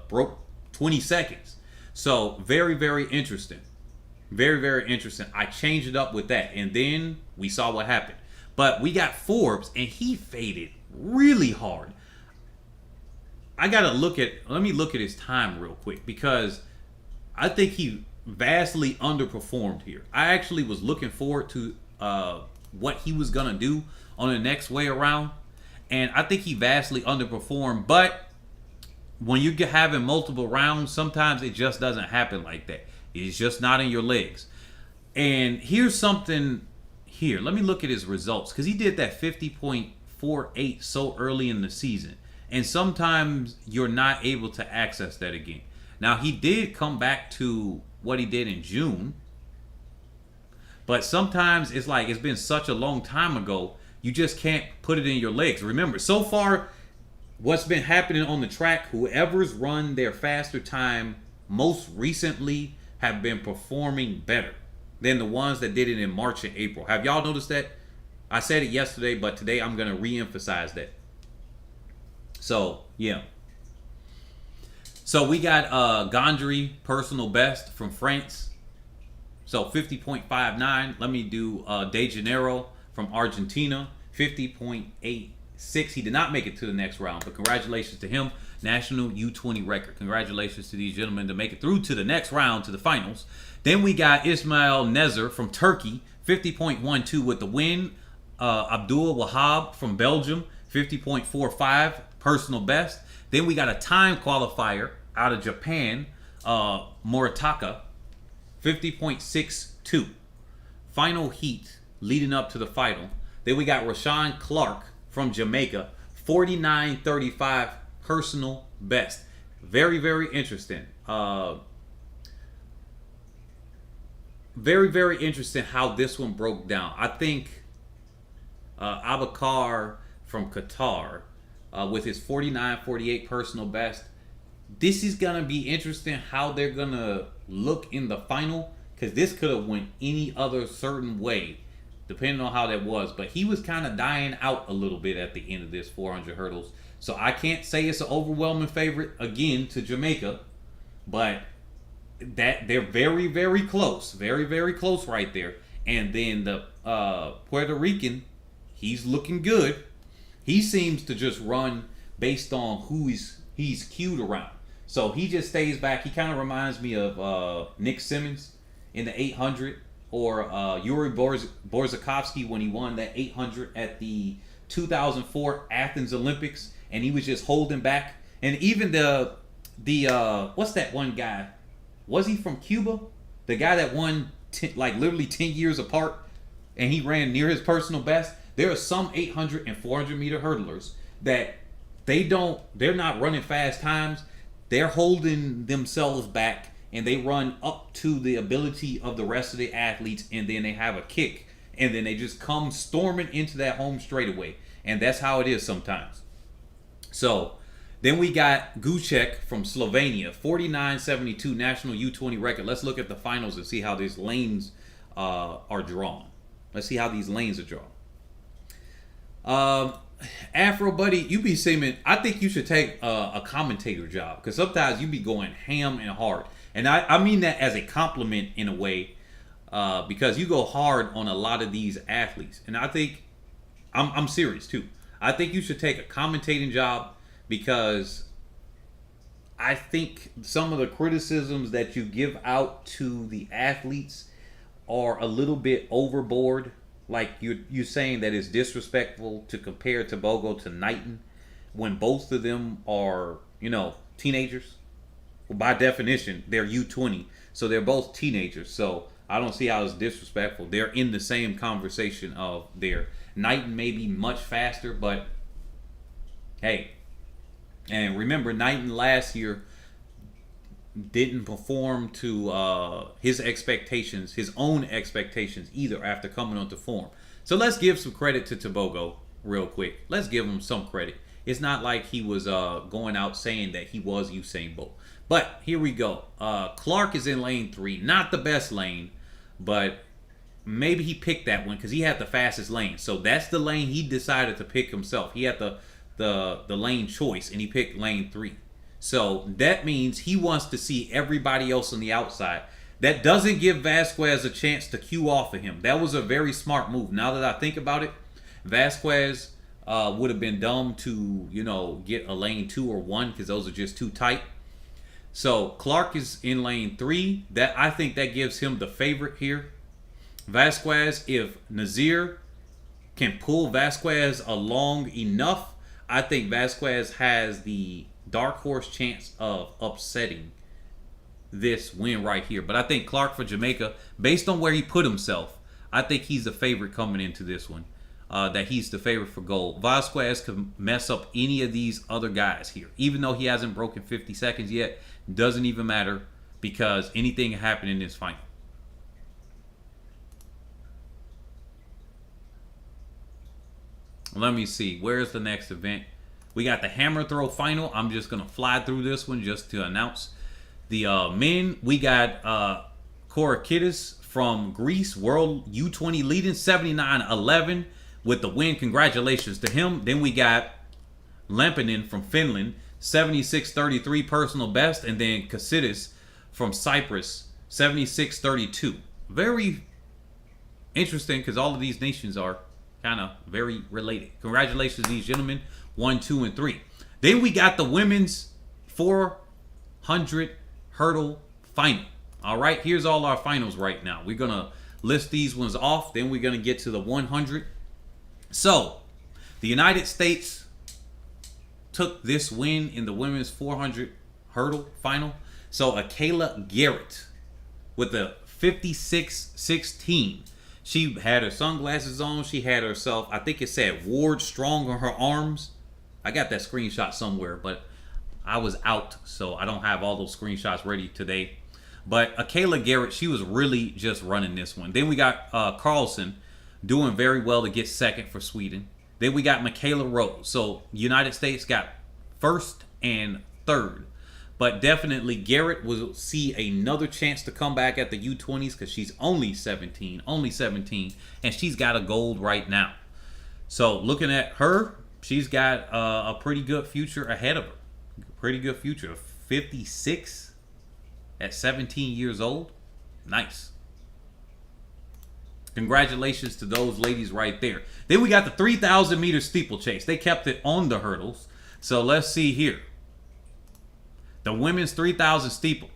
broke 20 seconds. So very, very interesting. Very, very interesting. I changed it up with that. And then we saw what happened. But we got Forbes and he faded really hard. Let me look at his time real quick, because I think he vastly underperformed here. I actually was looking forward to what he was gonna do on the next way around, and I think he vastly underperformed. But when you're having multiple rounds, sometimes it just doesn't happen like that. It's just not in your legs. And here's something here. Let me look at his results, because he did that 50.48 so early in the season, and sometimes you're not able to access that again. Now he did come back to what he did in June, But sometimes it's like it's been such a long time ago, you just can't put it in your legs. Remember, so far, what's been happening on the track, whoever's run their faster time most recently have been performing better than the ones that did it in March and April. Have y'all noticed that? I said it yesterday, but today I'm going to re-emphasize that. So, yeah. So we got Gondry personal best from France. So 50.59. Let me do De Janeiro from Argentina. 50.86. He did not make it to the next round, but congratulations to him. National U20 record. Congratulations to these gentlemen to make it through to the next round, to the finals. Then we got Ismail Nezer from Turkey. 50.12 with the win. Abdul Wahab from Belgium. 50.45. Personal best. Then we got a time qualifier out of Japan, Moritaka, 50.62. Final heat leading up to the final. Then we got Rashawn Clark from Jamaica, 49.35 personal best. Very, very interesting. Very, very interesting how this one broke down. I think Abakar from Qatar with his 49.48 personal best. This is going to be interesting how they're going to look in the final, because this could have went any other certain way depending on how that was. But he was kind of dying out a little bit at the end of this 400 hurdles. So I can't say it's an overwhelming favorite again to Jamaica, but that they're very, very close. Very, very close right there. And then the Puerto Rican, he's looking good. He seems to just run based on who he's cued around. So he just stays back. He kind of reminds me of Nick Simmons in the 800, or Yuri Borzakovsky when he won that 800 at the 2004 Athens Olympics, and he was just holding back. And even the what's that one guy? Was he from Cuba? The guy that won literally 10 years apart, and he ran near his personal best. There are some 800 and 400 meter hurdlers that they're not running fast times. They're holding themselves back, and they run up to the ability of the rest of the athletes, and then they have a kick, and then they just come storming into that home straightaway. And that's how it is sometimes. So then we got Gucek from Slovenia, 49.72 national U20 record. Let's look at the finals and see how these lanes are drawn. Let's see how these lanes are drawn. Afro buddy, you be seeming, I think you should take a commentator job, because sometimes you be going ham and hard, and I mean that as a compliment in a way, because you go hard on a lot of these athletes, and I think I'm serious too. I think you should take a commentating job, because I think some of the criticisms that you give out to the athletes are a little bit overboard. Like you're saying that it's disrespectful to compare Tobogo to Knighton when both of them are, teenagers. Well, by definition, they're U20, so they're both teenagers. So I don't see how it's disrespectful. They're in the same conversation of their Knighton may be much faster, but hey, and remember Knighton last year didn't perform to his expectations, his own expectations either, after coming onto form. So let's give some credit to Tobogo real quick. Let's give him some credit. It's not like he was going out saying that he was Usain Bolt. But here we go. Clark is in lane 3. Not the best lane, but maybe he picked that one because he had the fastest lane. So that's the lane he decided to pick himself. He had the lane choice, and he picked lane 3. So that means he wants to see everybody else on the outside. That doesn't give Vasquez a chance to cue off of him. That was a very smart move. Now that I think about it, Vasquez would have been dumb to, get a lane 2 or 1 because those are just too tight. So Clark is in lane 3. I think that gives him the favorite here. Vasquez, if Nazir can pull Vasquez along enough, I think Vasquez has the dark horse chance of upsetting this win right here. But I think Clark for Jamaica, based on where he put himself, I think he's the favorite coming into this one. That he's the favorite for gold. Vasquez could mess up any of these other guys here. Even though he hasn't broken 50 seconds yet, doesn't even matter, because anything can happen in this final. Let me see. Where's the next event? We got the hammer throw final. I'm just gonna fly through this one just to announce the men. We got Korakidis from Greece, world U20 leading 79-11 with the win. Congratulations to him. Then we got Lampinen from Finland, 76-33 personal best, and then Kasidis from Cyprus, 76-32. Very interesting because all of these nations are kind of very related. Congratulations to these gentlemen, 1, 2, and 3. Then we got the women's 400 hurdle final. All right, here's all our finals right now. We're going to list these ones off. Then we're going to get to the 100. So, the United States took this win in the women's 400 hurdle final. So, Akela Garrett with the 56-16. She had her sunglasses on. She had herself, I think it said Ward Strong on her arms. I got that screenshot somewhere, but I was out, so I don't have all those screenshots ready today. But Akela Garrett, she was really just running this one. Then we got Carlson doing very well to get second for Sweden. Then we got Michaela Rose. So United States got first and third. But definitely Garrett will see another chance to come back at the U20s because she's only 17. And she's got a gold right now. So looking at her, she's got a pretty good future ahead of her. Pretty good future. 56 at 17 years old. Nice. Congratulations to those ladies right there. Then we got the 3,000 meter steeplechase. They kept it on the hurdles. So let's see here. The women's 3,000 steeple.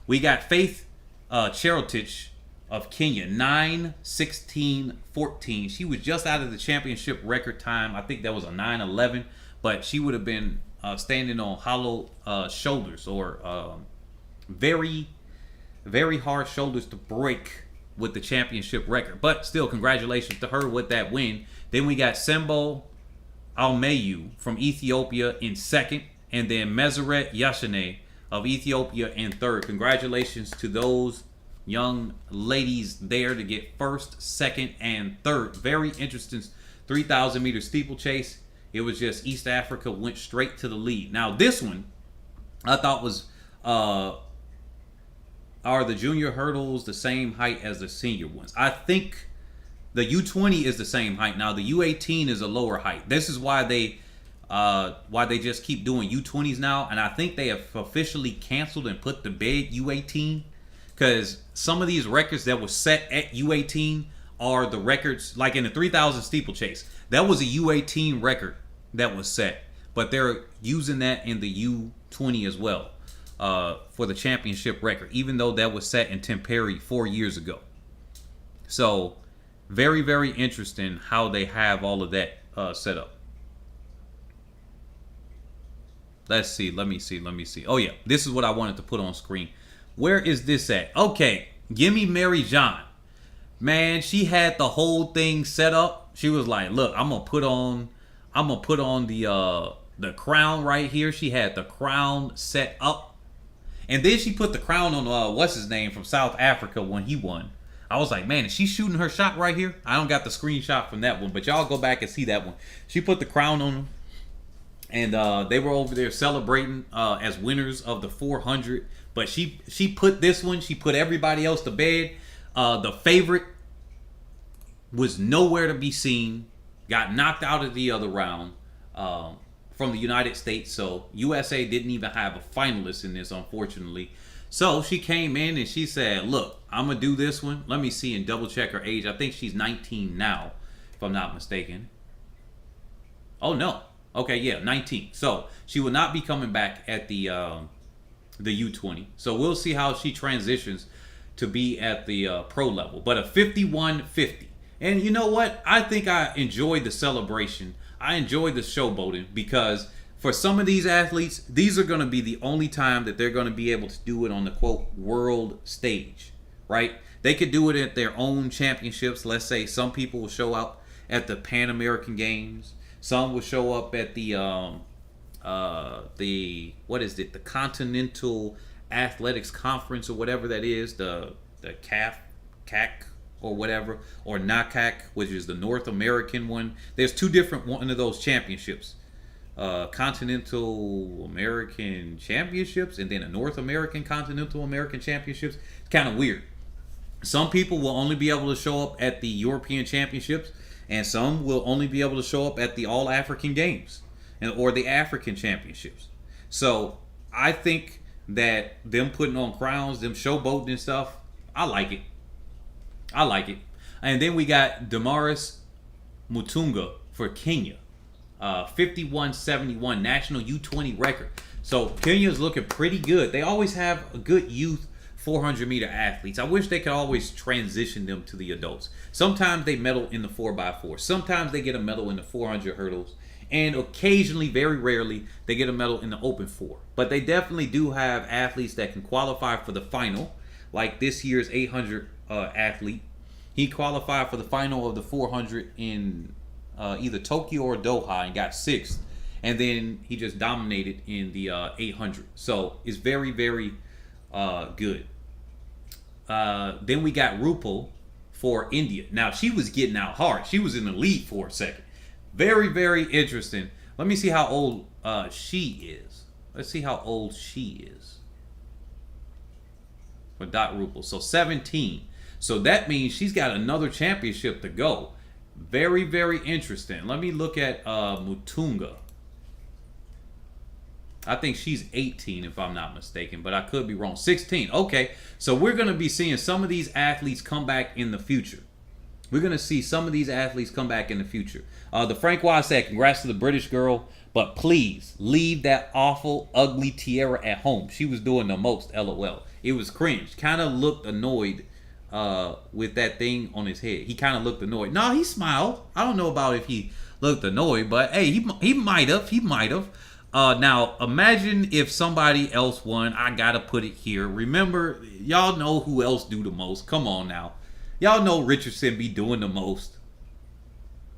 We got Faith Cherotich of Kenya, 9:16:14. She was just out of the championship record time. I think that was a 9:11, but she would have been standing on hollow shoulders or very, very hard shoulders to break with the championship record. But still, congratulations to her with that win. Then we got Sembo Almeyu from Ethiopia in second, and then Meseret Yashane of Ethiopia in third. Congratulations to those young ladies there to get first, second, and third. Very interesting 3,000 meter steeplechase. It was just East Africa went straight to the lead. Now this one I thought was are the junior hurdles the same height as the senior ones? I think the U20 is the same height. Now the U18 is a lower height. This is why they just keep doing U20s now, and I think they have officially canceled and put to bed U18 because some of these records that were set at U18 are the records, like in the 3,000 steeplechase. That was a U18 record that was set, but they're using that in the U20 as well for the championship record, even though that was set in Temperi 4 years ago. So very, very interesting how they have all of that set up. Let's see. Let me see. Oh, yeah. This is what I wanted to put on screen. Where is this at? Okay. Gimme Mary John. Man, she had the whole thing set up. She was like, look, I'm going to put on the crown right here. She had the crown set up. And then she put the crown on, what's his name, from South Africa when he won. I was like, man, is she shooting her shot right here? I don't got the screenshot from that one, but y'all go back and see that one. She put the crown on him. And they were over there celebrating as winners of the 400. But she put this one, she put everybody else to bed. The favorite was nowhere to be seen. Got knocked out of the other round from the United States. So USA didn't even have a finalist in this, unfortunately. So she came in and she said, look, I'm going to do this one. Let me see and double check her age. I think she's 19 now, if I'm not mistaken. Oh, no. Okay, yeah, 19. So she will not be coming back at the U20. So we'll see how she transitions to be at the pro level. But a 51-50. And you know what? I think I enjoyed the celebration. I enjoyed the showboating because for some of these athletes, these are going to be the only time that they're going to be able to do it on the, quote, world stage, right? They could do it at their own championships. Let's say some people will show up at the Pan American Games. Some will show up at the what is it? The Continental Athletics Conference or whatever that is. The CAC. or whatever, or NACAC, which is the North American one. There's two different one of those championships. Continental American Championships and then a North American Continental American Championships. It's kind of weird. Some people will only be able to show up at the European Championships, and some will only be able to show up at the All African Games or the African Championships. So I think that them putting on crowns, them showboating and stuff, I like it. I like it. And then we got Damaris Mutunga for Kenya. 51.71 national U20 record. So Kenya's looking pretty good. They always have a good youth 400 meter athletes. I wish they could always transition them to the adults. Sometimes they medal in the 4x4. Sometimes they get a medal in the 400 hurdles. And occasionally, very rarely, they get a medal in the open 4. But they definitely do have athletes that can qualify for the final. Like this year's 800 athlete. He qualified for the final of the 400 in either Tokyo or Doha and got 6th. And then he just dominated in the 800. So it's very, very good. Then we got Rupal for India. Now, she was getting out hard. She was in the lead for a second. Very, very interesting. Let me see how old she is. Let's see how old she is. For Dot Rupal. So 17. So that means she's got another championship to go. Very, very interesting. Let me look at Mutunga. I think she's 18 if I'm not mistaken, but I could be wrong. 16. Okay, so we're going to be seeing some of these athletes come back in the future. We're going to see some of these athletes come back in the future. The Francois said, congrats to the British girl, but please leave that awful, ugly tiara at home. She was doing the most, LOL. It was cringe. Kind of looked annoyed with that thing on his head. He kind of looked annoyed. No, he smiled. I don't know about if he looked annoyed, but hey, he might have. He might have. Now, imagine if somebody else won. I gotta put it here. Remember, y'all know who else do the most. Come on now. Y'all know Richardson be doing the most.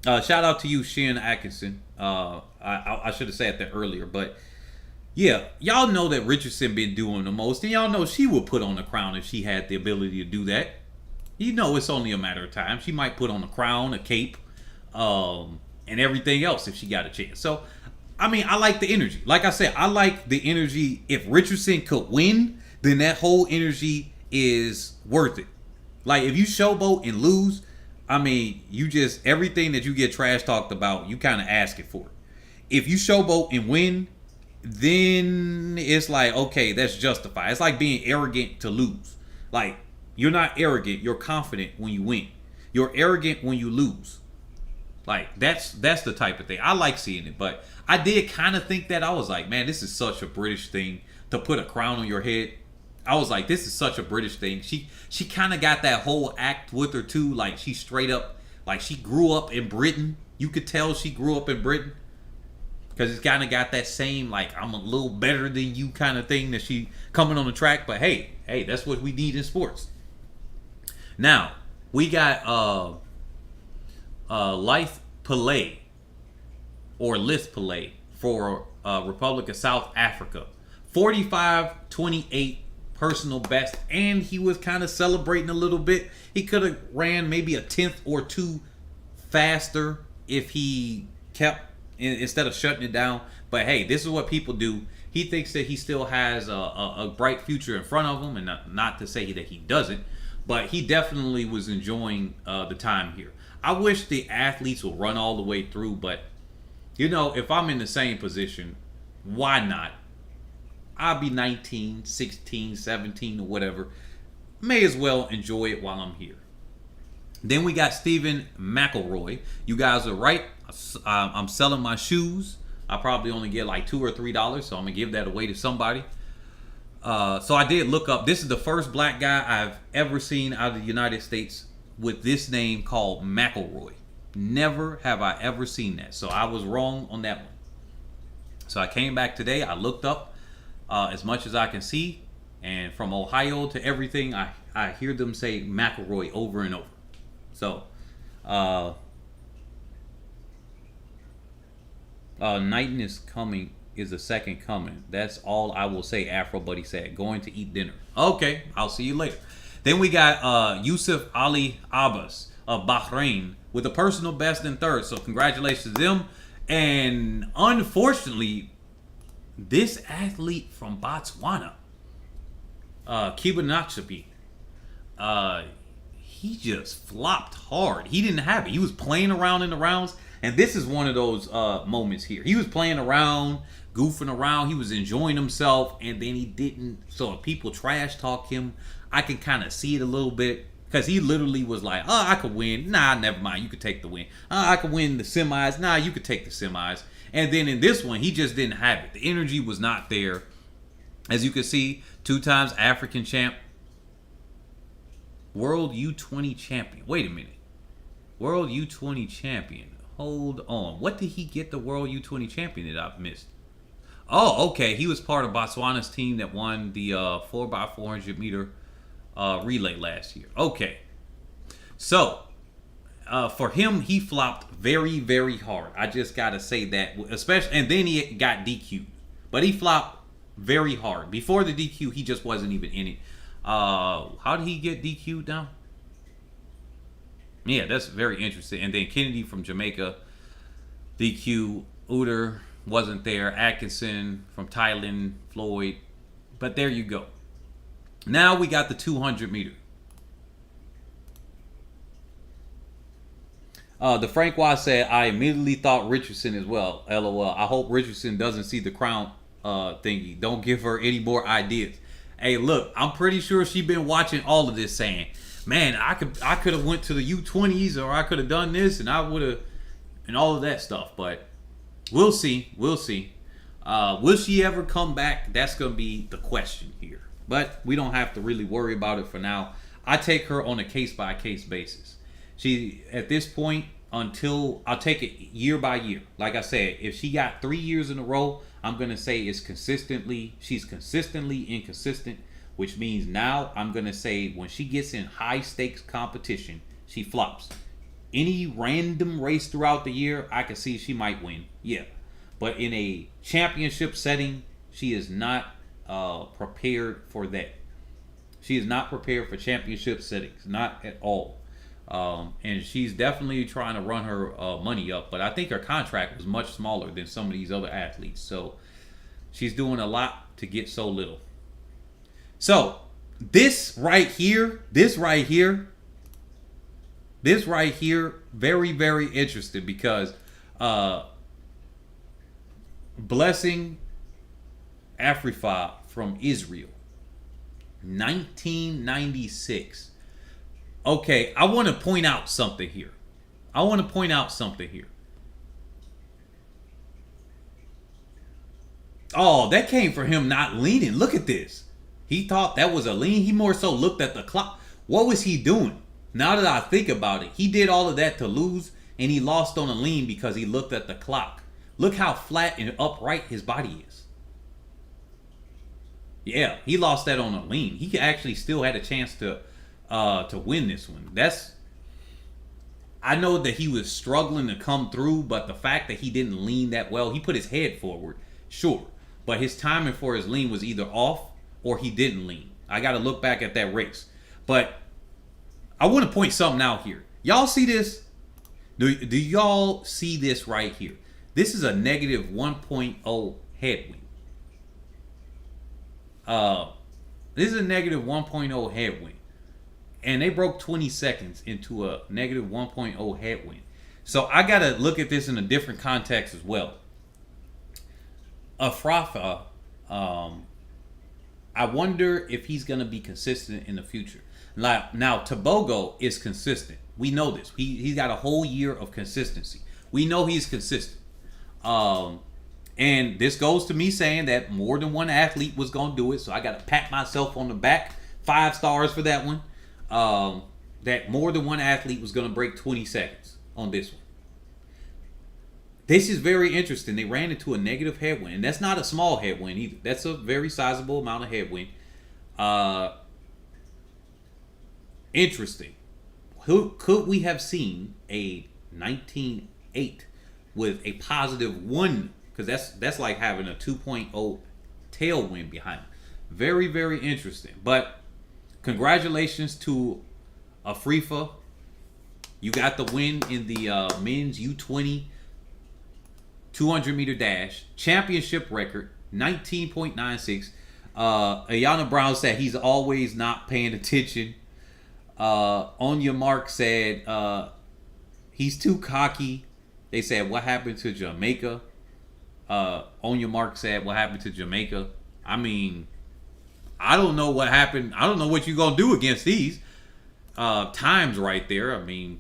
Shout out to you, Shin Atkinson. I should have said that earlier, but yeah, y'all know that Richardson been doing the most, and y'all know she would put on the crown if she had the ability to do that. You know it's only a matter of time. She might put on a crown, a cape, and everything else if she got a chance. So, I mean, I like the energy. Like I said, I like the energy. If Richardson could win, then that whole energy is worth it. Like, if you showboat and lose, I mean, you just, everything that you get trash talked about, you kind of ask it for it. If you showboat and win, then it's like, okay, that's justified. It's like being arrogant to lose. Like, you're not arrogant, you're confident when you win. You're arrogant when you lose. Like, that's the type of thing. I like seeing it, but I did kind of think that. I was like, man, this is such a British thing to put a crown on your head. I was like, this is such a British thing. She kind of got that whole act with her too. Like, she straight up, like, she grew up in Britain. You could tell she grew up in Britain. Because it's kind of got that same, like, I'm a little better than you kind of thing that she coming on the track. But hey, that's what we need in sports. Now, we got Life Pillay or Lith Pillay for Republic of South Africa. 45.28 personal best, and he was kind of celebrating a little bit. He could have ran maybe a tenth or two faster if he kept, instead of shutting it down. But hey, this is what people do. He thinks that he still has a bright future in front of him, and not to say that he doesn't, but he definitely was enjoying the time here. I wish the athletes will run all the way through, but you know, if I'm in the same position, why not? I'll be 19, 16, 17, or whatever. May as well enjoy it while I'm here. Then we got Stephen McElroy. You guys are right. I'm selling my shoes. I probably only get like $2 or $3, so I'm gonna give that away to somebody. So I did look up. This is the first black guy I've ever seen out of the United States with this name called McElroy. Never have I ever seen that. So I was wrong on that one. So I came back today. I looked up as much as I can see, and from Ohio to everything, I hear them say McElroy over and over. So, Nighton is coming is the second coming. That's all I will say, Afro Buddy said. Going to eat dinner. Okay, I'll see you later. Then we got Yusuf Ali Abbas of Bahrain with a personal best in third. So congratulations to them. And unfortunately, this athlete from Botswana, Kibanachapi, he just flopped hard. He didn't have it. He was playing around in the rounds. And this is one of those moments here. He was playing around, goofing around. He was enjoying himself. And then he didn't. So if people trash talk him, I can kind of see it a little bit. Because he literally was like, oh, I could win. Nah, never mind. You could take the win. I could win the semis. Nah, you could take the semis. And then in this one, he just didn't have it. The energy was not there. As you can see, 2 times African champ. World U20 champion. Wait a minute. World U20 champion. Hold on. What did he get the World U20 champion that I've missed? Oh, okay. He was part of Botswana's team that won the 4x400 meter relay last year. Okay. So, for him, he flopped very, very hard. I just got to say that. Especially, and then he got DQ'd. But he flopped very hard. Before the DQ, he just wasn't even in it. How did he get DQ'd now? Yeah, that's very interesting. And then Kennedy from Jamaica, DQ. Uter wasn't there. Atkinson from Thailand, Floyd. But there you go. Now we got the 200 meter. The Frank Wise said, I immediately thought Richardson as well. LOL. I hope Richardson doesn't see the crown thingy. Don't give her any more ideas. Hey, look, I'm pretty sure she been watching all of this saying, man, I could have went to the U20s, or I could have done this, and I would have, and all of that stuff. But we'll see. We'll see. Will she ever come back? That's going to be the question here. But we don't have to really worry about it for now. I take her on a case-by-case basis. She, at this point, until, I'll take it year by year. Like I said, if she got 3 years in a row, I'm going to say she's consistently inconsistent, which means now I'm going to say when she gets in high-stakes competition, she flops. Any random race throughout the year, I can see she might win. Yeah. But in a championship setting, she is not prepared for that. She is not prepared for championship settings. Not at all. And she's definitely trying to run her money up. But I think her contract was much smaller than some of these other athletes. So she's doing a lot to get so little. So this right here, very, very interesting because Blessing Afrifa from Israel, 1996. Okay, I want to point out something here. Oh, that came from him not leaning. Look at this. He thought that was a lean. He more so looked at the clock. What was he doing? Now that I think about it, he did all of that to lose, and he lost on a lean because he looked at the clock. Look how flat and upright his body is. Yeah, he lost that on a lean. He actually still had a chance to win this one. I know that he was struggling to come through, but the fact that he didn't lean that well, he put his head forward, sure, but his timing for his lean was either off or he didn't lean. I got to look back at that race. But I want to point something out here. Y'all see this? Do y'all see this right here? This is a negative 1.0 headwind. This is a negative 1.0 headwind. And they broke 20 seconds into a negative 1.0 headwind. So I got to look at this in a different context as well. Afrafa, I wonder if he's going to be consistent in the future. Now, Tobogo is consistent. We know this. He's got a whole year of consistency. We know he's consistent. And this goes to me saying that more than one athlete was going to do it. So I got to pat myself on the back. 5 stars for that one. That more than one athlete was going to break 20 seconds on this one. This is very interesting. They ran into a negative headwind. And that's not a small headwind either. That's a very sizable amount of headwind. Interesting. Could we have seen a 19.8 with a positive 1? Because that's like having a 2.0 tailwind behind it. Very, very interesting. But Congratulations to Afrifa. You got the win in the men's U20 200-meter dash. Championship record, 19.96. Ayana Brown said he's always not paying attention. On Your Mark said he's too cocky. They said, what happened to Jamaica? On Your Mark said, what happened to Jamaica? I mean, I don't know what happened. I don't know what you're going to do against these times right there. I mean,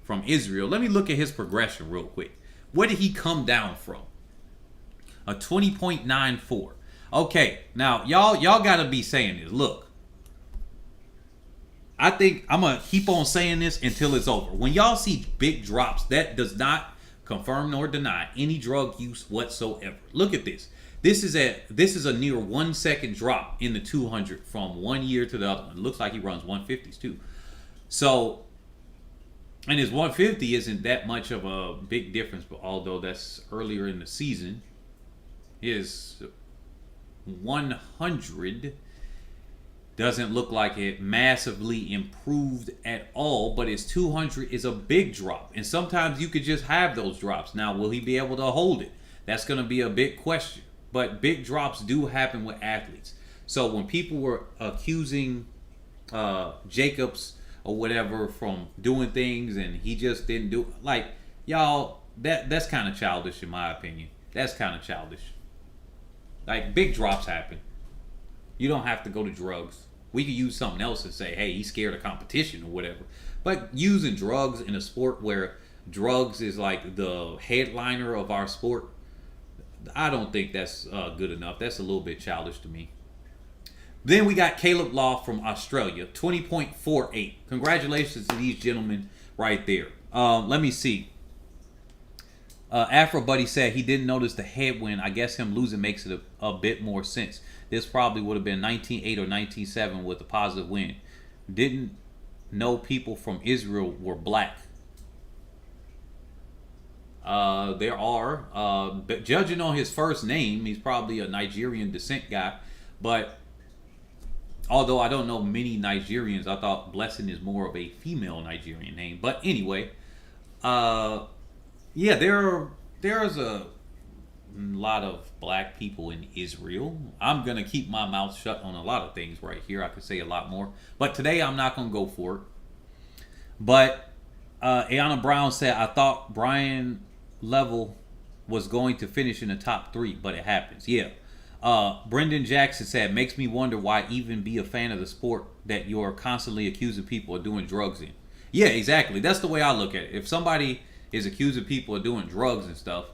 from Israel. Let me look at his progression real quick. Where did he come down from? A 20.94. Okay, now y'all got to be saying this. Look, I think I'm going to keep on saying this until it's over. When y'all see big drops, that does not confirm nor deny any drug use whatsoever. Look at this. This is a near 1 second drop in the 200 from one year to the other one. It looks like he runs 150s too. So, and his 150 isn't that much of a big difference, but although that's earlier in the season, his 100 doesn't look like it massively improved at all, but his 200 is a big drop. And sometimes you could just have those drops. Now, will he be able to hold it? That's going to be a big question. But big drops do happen with athletes. So when people were accusing Jacobs or whatever from doing things and he just didn't do, like, y'all, that's kind of childish in my opinion. That's kind of childish. Like, big drops happen. You don't have to go to drugs. We could use something else and say, hey, he's scared of competition or whatever. But using drugs in a sport where drugs is like the headliner of our sport, I don't think that's good enough. That's a little bit childish to me. Then we got Caleb Law from Australia, 20.48. Congratulations to these gentlemen right there. Let me see. Afro Buddy said he didn't notice the headwind. I guess him losing makes it a bit more sense. This probably would have been 19.8 or 19.7 with a positive win. Didn't know people from Israel were black. There are. But judging on his first name, he's probably a Nigerian descent guy. But although I don't know many Nigerians, I thought Blessing is more of a female Nigerian name. But anyway, yeah, there's a lot of black people in Israel. I'm going to keep my mouth shut on a lot of things right here. I could say a lot more. But today I'm not going to go for it. But Ayana Brown said, I thought Brian Level was going to finish in the top 3, but it happens. Yeah. Brendan Jackson said, makes me wonder why even be a fan of the sport that you're constantly accusing people of doing drugs in. Yeah, exactly. That's the way I look at it. If somebody is accusing people of doing drugs and stuff,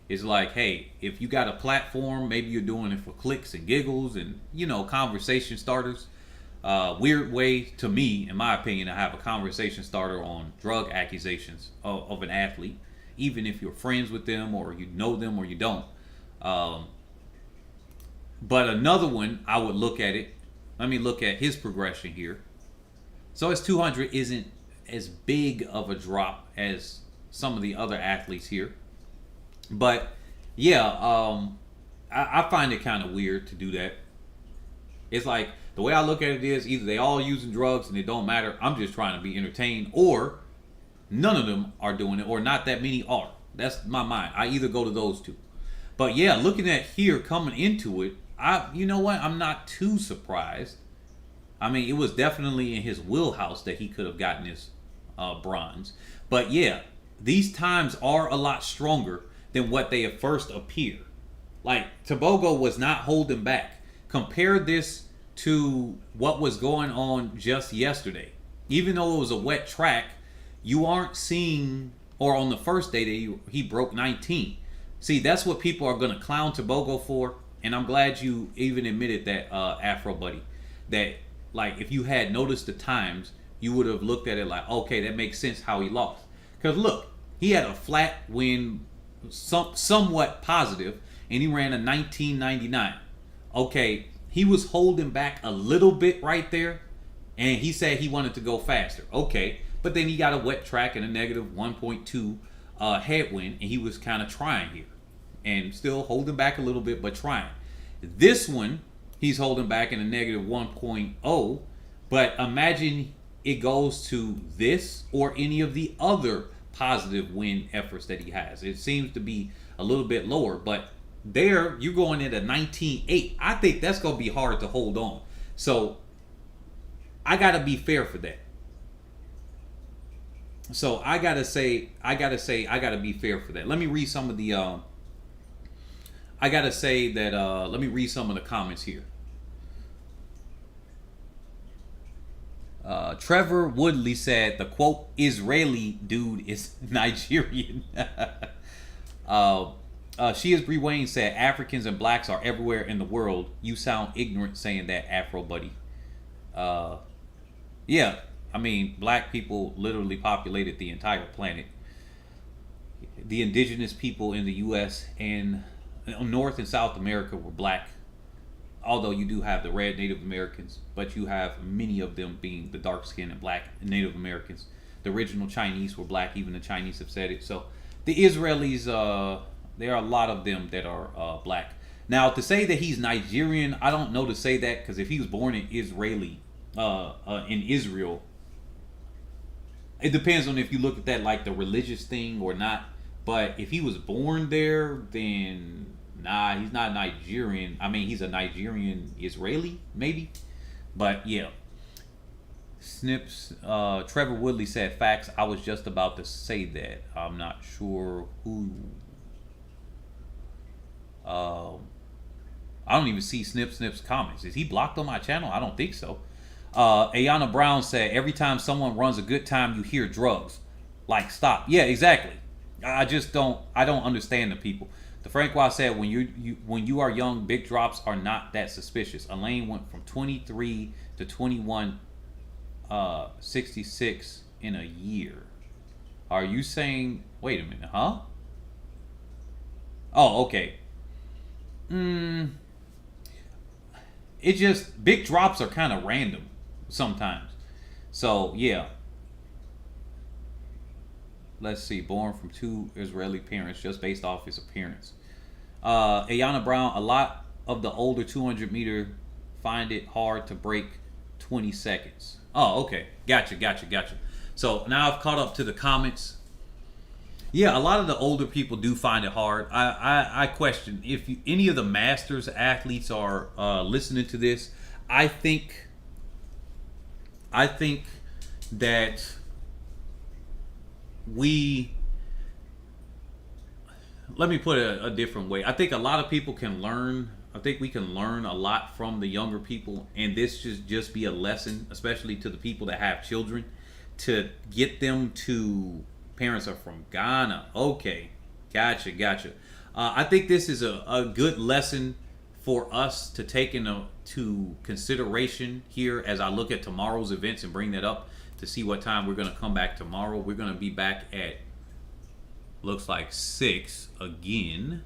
it's like, hey, if you got a platform, maybe you're doing it for clicks and giggles and, you know, conversation starters. Weird way, to me, in my opinion, to have a conversation starter on drug accusations of an athlete, even if you're friends with them or you know them or you don't. But another one, I would look at it. Let me look at his progression here. So his 200 isn't as big of a drop as some of the other athletes here. But, yeah, I find it kind of weird to do that. It's like, the way I look at it is either they all using drugs and it don't matter. I'm just trying to be entertained, or none of them are doing it, or not that many are. That's my mind. I either go to those two. But yeah, looking at here coming into it, you know what? I'm not too surprised. I mean, it was definitely in his wheelhouse that he could have gotten his bronze. But yeah, these times are a lot stronger than what they at first appear. Like, Tobogo was not holding back. Compare this to what was going on just yesterday. Even though it was a wet track, you aren't seeing, or on the first day that he broke 19. See, that's what people are going to clown Tobogo for. And I'm glad you even admitted that, Afro Buddy, that, like, if you had noticed the times, you would have looked at it like, okay, that makes sense how he lost. Because look, he had a flat win, somewhat positive, and he ran a 19.99. Okay, he was holding back a little bit right there, and he said he wanted to go faster. Okay, but then he got a wet track and a negative 1.2 headwind, and he was kind of trying here. And still holding back a little bit, but trying. This one, he's holding back in a negative 1.0, But imagine it goes to this or any of the other positive win efforts that he has. It seems to be a little bit lower, but there you're going into 19-8. I think that's going to be hard to hold on. So I got to be fair for that. So I got to be fair for that. Let me read some of the let me read some of the comments here. Trevor Woodley said the quote Israeli dude is Nigerian. She is Bree Wayne said Africans and blacks are everywhere in the world. You sound ignorant saying that, Afro buddy. Yeah, I mean, black people literally populated the entire planet. The indigenous people in the U.S. and North and South America were black. Although you do have the red Native Americans, but you have many of them being the dark skinned and black Native Americans. The original Chinese were black. Even the Chinese have said it. So the Israelis, there are a lot of them that are black. Now, to say that he's Nigerian, I don't know to say that, because if he was born in in Israel, it depends on if you look at that like the religious thing or not. But if he was born there, then nah, he's not Nigerian. I mean, he's a Nigerian Israeli, maybe. But yeah. Snips, Trevor Woodley said, facts, I was just about to say that. I'm not sure who. I don't even see Snip's comments. Is he blocked on my channel? I don't think so. Ayana Brown said, every time someone runs a good time, you hear drugs. Like, stop. Yeah, exactly. I don't understand the people. The Francois said, when you are young, big drops are not that suspicious. Elaine went from 23 to 21, 66 in a year. Are you saying, wait a minute, huh? Oh, okay. It just, big drops are kind of random sometimes. So, yeah. Let's see, born from two Israeli parents just based off his appearance. Ayana Brown, a lot of the older 200 meter find it hard to break 20 seconds. Oh, okay. Gotcha. So now I've caught up to the comments. Yeah, a lot of the older people do find it hard. I question if any of the masters athletes are listening to this. I think that let me put it a different way. I think a lot of people can learn. I think we can learn a lot from the younger people, and this should just be a lesson, especially to the people that have children, to get them to. Parents are from Ghana. Okay, gotcha. I think this is a good lesson for us to take into consideration here as I look at tomorrow's events and bring that up to see what time we're going to come back tomorrow. We're going to be back at, looks like 6 again.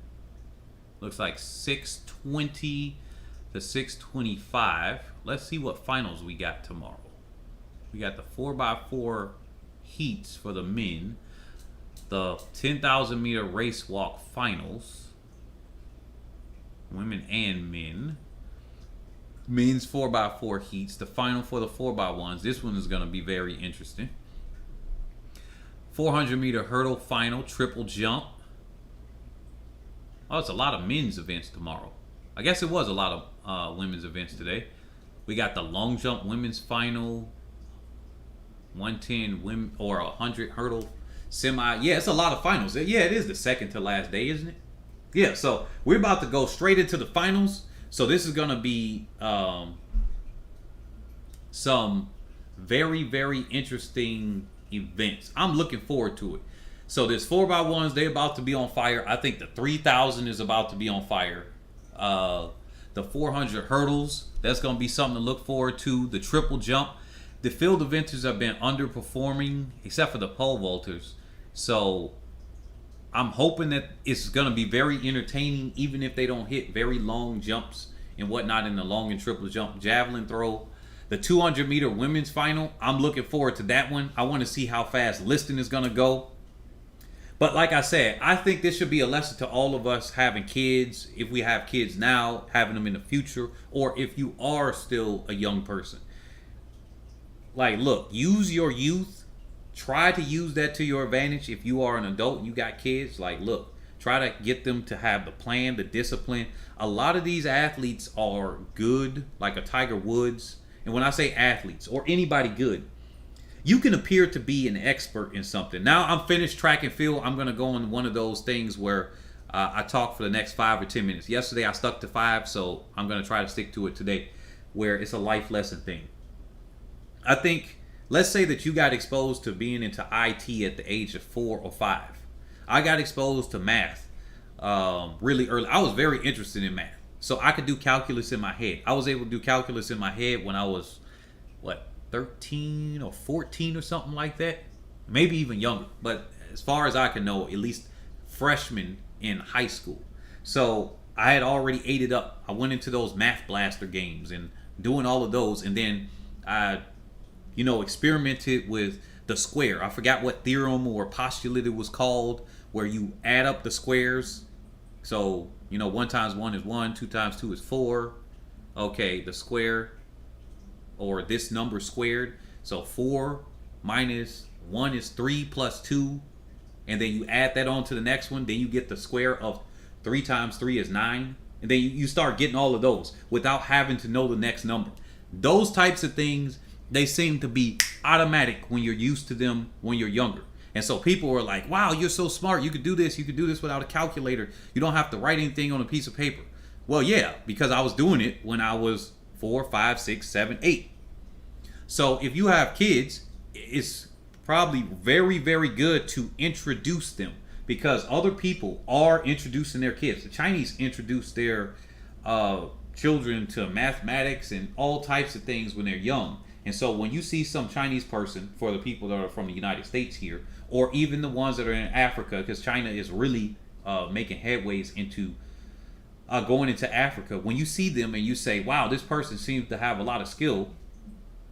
Looks like 6:20 to 6:25. Let's see what finals we got tomorrow. We got the 4x4 heats for the men, the 10,000 meter race walk finals, women and men, men's 4x4 heats, the final for the 4x1s. This one is going to be very interesting. 400 meter hurdle final, triple jump. Oh, it's a lot of men's events tomorrow. I guess it was a lot of women's events today. We got the long jump women's final, 110 women or 100 hurdle semi. Yeah, it's a lot of finals. Yeah, it is the second to last day, isn't it? Yeah, so we're about to go straight into the finals. So this is going to be some very, very interesting events. I'm looking forward to it. So this 4x1s, they're about to be on fire. I think the 3,000 is about to be on fire. The 400 hurdles, that's going to be something to look forward to. The triple jump. The field eventers have been underperforming, except for the pole vaulters. So I'm hoping that it's going to be very entertaining, even if they don't hit very long jumps and whatnot in the long and triple jump. Javelin throw. The 200 meter women's final, I'm looking forward to that one. I want to see how fast Liston is going to go. But like I said, I think this should be a lesson to all of us having kids, if we have kids now, having them in the future, or if you are still a young person. Like, look, use your youth. Try to use that to your advantage. If you are an adult and you got kids, like, look, try to get them to have the plan, the discipline. A lot of these athletes are good, like a Tiger Woods. And when I say athletes or anybody good, you can appear to be an expert in something. Now I'm finished track and field. I'm going to go on one of those things where I talk for the next 5 or 10 minutes. Yesterday I stuck to 5, so I'm going to try to stick to it today, where it's a life lesson thing. I think, let's say that you got exposed to being into IT at the age of 4 or 5. I got exposed to math really early. I was very interested in math, so I could do calculus in my head. I was able to do calculus in my head when I was, 13 or 14 or something like that, maybe even younger. But as far as I can know, at least freshman in high school. So I had already ate it up. I went into those Math Blaster games and doing all of those, and then I, experimented with the square. I forgot what theorem or postulate it was called, where you add up the squares. So 1 times 1 is 1, 2 times 2 is 4. Okay, the square, or this number squared. So 4 minus 1 is 3 plus 2. And then you add that on to the next one. Then you get the square of 3 times 3 is 9. And then you start getting all of those without having to know the next number. Those types of things, they seem to be automatic when you're used to them when you're younger. And so people are like, wow, you're so smart. You could do this. You could do this without a calculator. You don't have to write anything on a piece of paper. Well, yeah, because I was doing it when I was 4, 5, 6, 7, 8. So if you have kids, it's probably very, very good to introduce them, because other people are introducing their kids. The Chinese introduce their children to mathematics and all types of things when they're young. And so when you see some Chinese person, for the people that are from the United States here, or even the ones that are in Africa, because China is really making headways into going into Africa. When you see them and you say, wow, this person seems to have a lot of skill,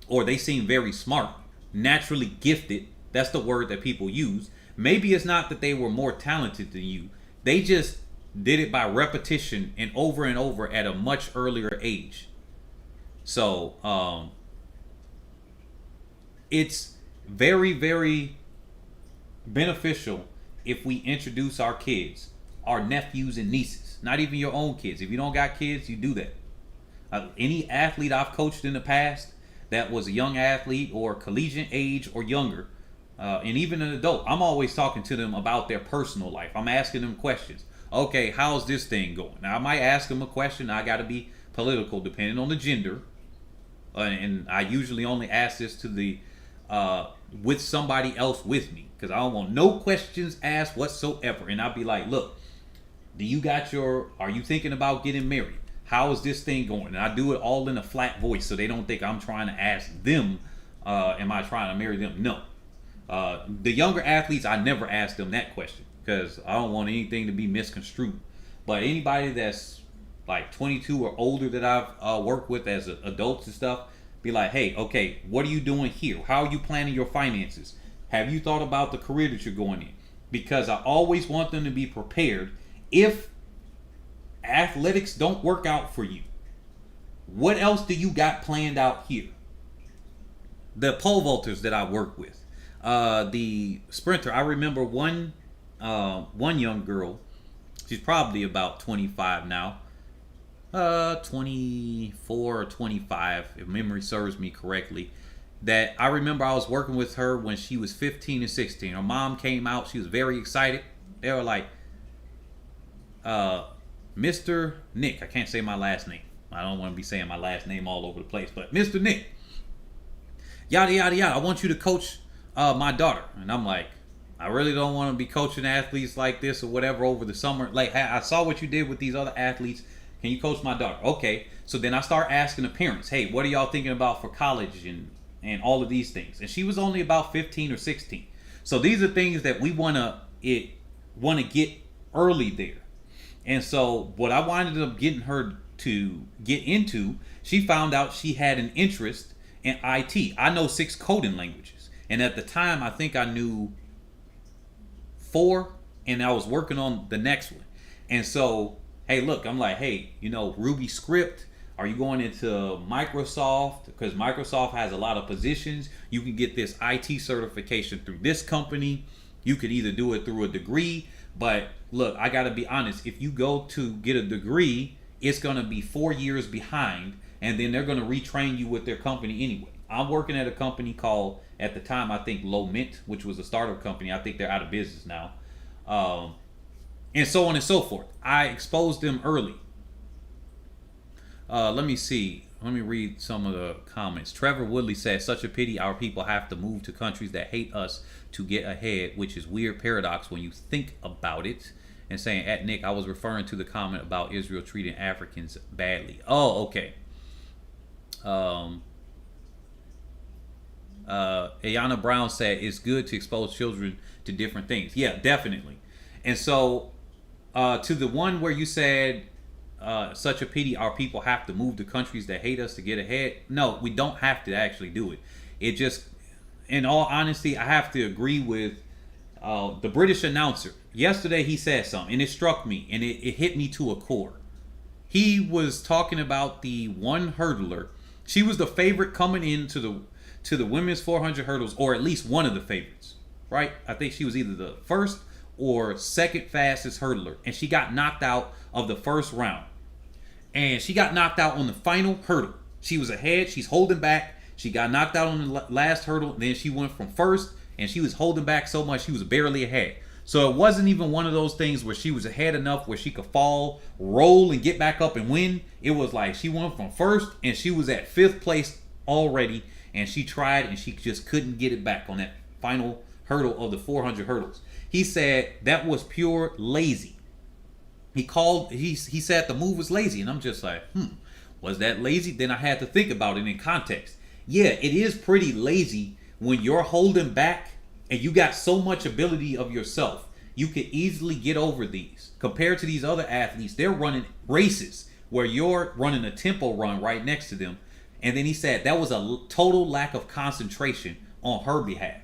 or they seem very smart, naturally gifted, that's the word that people use. Maybe it's not that they were more talented than you. They just did it by repetition and over at a much earlier age. So it's very, very beneficial if we introduce our kids, our nephews and nieces, not even your own kids. If you don't got kids, you do that. Any athlete I've coached in the past that was a young athlete or collegiate age or younger, and even an adult, I'm always talking to them about their personal life. I'm asking them questions. Okay, how's this thing going? Now, I might ask them a question. I got to be political depending on the gender. And I usually only ask this to the with somebody else with me, because I don't want no questions asked whatsoever. And I'll be like, look, are you thinking about getting married? How is this thing going? And I do it all in a flat voice so they don't think I'm trying to ask them, am I trying to marry them? No. The younger athletes, I never ask them that question because I don't want anything to be misconstrued. But anybody that's like 22 or older that I've worked with as adults and stuff, be like, hey, okay, what are you doing here? How are you planning your finances? Have you thought about the career that you're going in? Because I always want them to be prepared if athletics don't work out for you. What else do you got planned out here? The pole vaulters that I work with, the sprinter. I remember one young girl. She's probably about 25 now, 24 or 25, if memory serves me correctly. That I remember I was working with her when she was 15 and 16. Her mom came out. She was very excited. They were like, Mr. Nick. I can't say my last name. I don't want to be saying my last name all over the place, but Mr. Nick, yada, yada, yada, I want you to coach my daughter. And I'm like, I really don't want to be coaching athletes like this or whatever over the summer. Like, I saw what you did with these other athletes. Can you coach my daughter? Okay. So then I start asking the parents, hey, what are y'all thinking about for college and all of these things? And she was only about 15 or 16. So these are things that we want to get early there. And so what I wanted up getting her to get into, she found out she had an interest in IT. I know 6 coding languages. And at the time, I think I knew 4, and I was working on the next one. And so, hey, look, I'm like, hey, Ruby script, Are you going into Microsoft? Because Microsoft has a lot of positions. You can get this IT certification through this company. You could either do it through a degree. But look, I got to be honest. If you go to get a degree, it's going to be 4 years behind. And then they're going to retrain you with their company anyway. I'm working at a company called, at the time, I think Low Mint, which was a startup company. I think they're out of business now. And so on and so forth. I exposed them early. Let me see. Let me read some of the comments. Trevor Woodley says, such a pity our people have to move to countries that hate us to get ahead, which is weird paradox when you think about it. And saying, at Nick, I was referring to the comment about Israel treating Africans badly. Oh, okay. Ayana Brown said, it's good to expose children to different things. Yeah, definitely. And so, to the one where you said, such a pity our people have to move to countries that hate us to get ahead. No, we don't have to actually do it. It just, in all honesty, I have to agree with the British announcer. Yesterday he said something and it struck me and it hit me to a core. He was talking about the one hurdler. She was the favorite coming into the women's 400 hurdles, or at least one of the favorites, right? I think she was either the first or second fastest hurdler, and she got knocked out of the first round. And she got knocked out on the final hurdle. She was ahead, she's holding back. She got knocked out on the last hurdle, then she went from first, and she was holding back so much she was barely ahead. So it wasn't even one of those things where she was ahead enough where she could fall, roll, and get back up and win. It was like she went from first, and she was at 5th place already, and she tried, and she just couldn't get it back on that final hurdle of the 400 hurdles. He said that was pure lazy. He said the move was lazy, and I'm just like, was that lazy? Then I had to think about it in context. Yeah, it is pretty lazy when you're holding back and you got so much ability of yourself. You could easily get over these. Compared to these other athletes, they're running races where you're running a tempo run right next to them. And then he said that was a total lack of concentration on her behalf.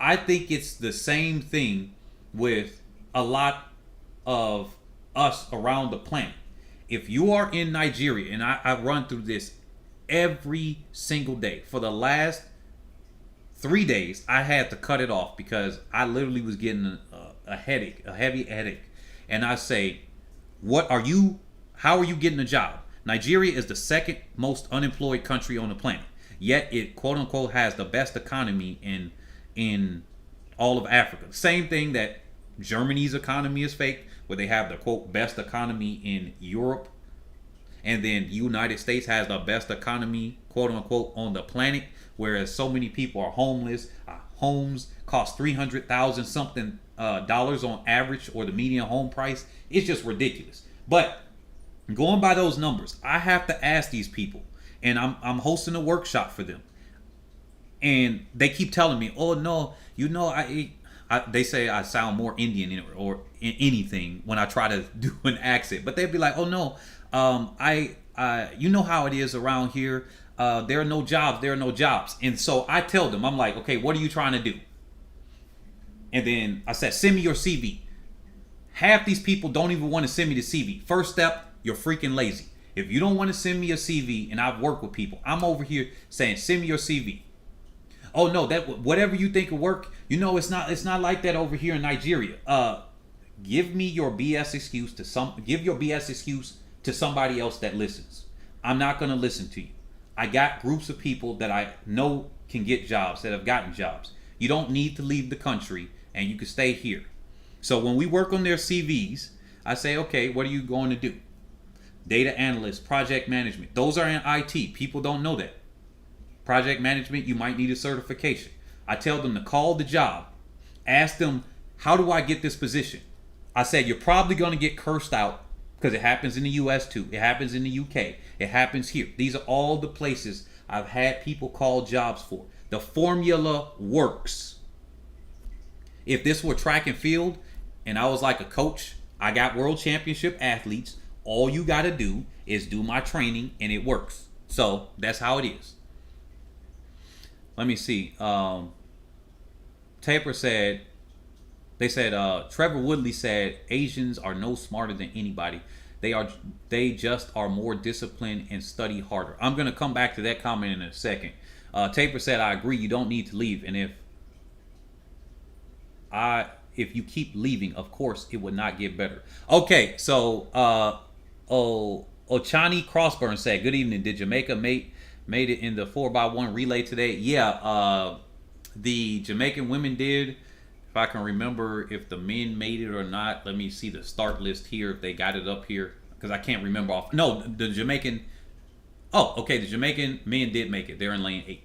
I think it's the same thing with a lot of us around the planet. If you are in Nigeria, and I run through this every single day. For the last 3 days, I had to cut it off because I literally was getting a headache, a heavy headache. And I say, how are you getting a job? Nigeria is the second most unemployed country on the planet. Yet it, quote unquote, has the best economy in all of Africa. Same thing that Germany's economy is fake, where they have the, quote, best economy in Europe. And then the United States has the best economy, quote unquote, on the planet, whereas so many people are homeless. Homes cost $300,000 something dollars on average, or the median home price. It's just ridiculous. But going by those numbers, I have to ask these people, and I'm hosting a workshop for them, and they keep telling me, "Oh no, they say I sound more Indian or in anything when I try to do an accent, but they'd be like, "Oh no, you know how it is around here. There are no jobs." And so I tell them, I'm like, "Okay, what are you trying to do?" And then I said, "Send me your CV." Half these people don't even want to send me the CV. First step, you're freaking lazy. If you don't want to send me a CV, and I've worked with people, I'm over here saying, "Send me your CV." "Oh no, that whatever you think will work. It's not like that over here in Nigeria." Give me your BS excuse give your BS excuse to somebody else that listens. I'm not going to listen to you. I got groups of people that I know can get jobs, that have gotten jobs. You don't need to leave the country, and you can stay here. So when we work on their CVs, I say, okay, what are you going to do? Data analyst, project management. Those are in IT. People don't know that. Project management, you might need a certification. I tell them to call the job. Ask them, how do I get this position? I said, you're probably going to get cursed out, because it happens in the US too. It happens in the UK. It happens here. These are all the places I've had people call jobs for. The formula works. If this were track and field and I was like a coach, I got world championship athletes. All you got to do is do my training and it works. So that's how it is. Let me see. Taper said, Trevor Woodley said, Asians are no smarter than anybody. They just are more disciplined and study harder. I'm gonna come back to that comment in a second. Taper said, I agree, you don't need to leave. And if you keep leaving, of course it would not get better. Okay, so Ochani Crossburn said, good evening. Did Jamaica made it in the 4x1 relay today? Yeah, the Jamaican women did. If I can remember if the men made it or not. Let me see the start list here, if they got it up here, because I can't remember off. No, the Jamaican. Oh, okay, the Jamaican men did make it. They're in lane 8.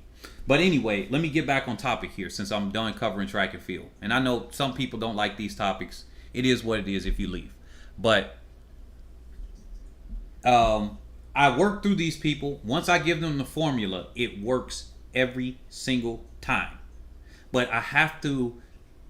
But anyway, let me get back on topic here since I'm done covering track and field. And I know some people don't like these topics. It is what it is if you leave. But I work through these people. Once I give them the formula, it works every single time. But I have to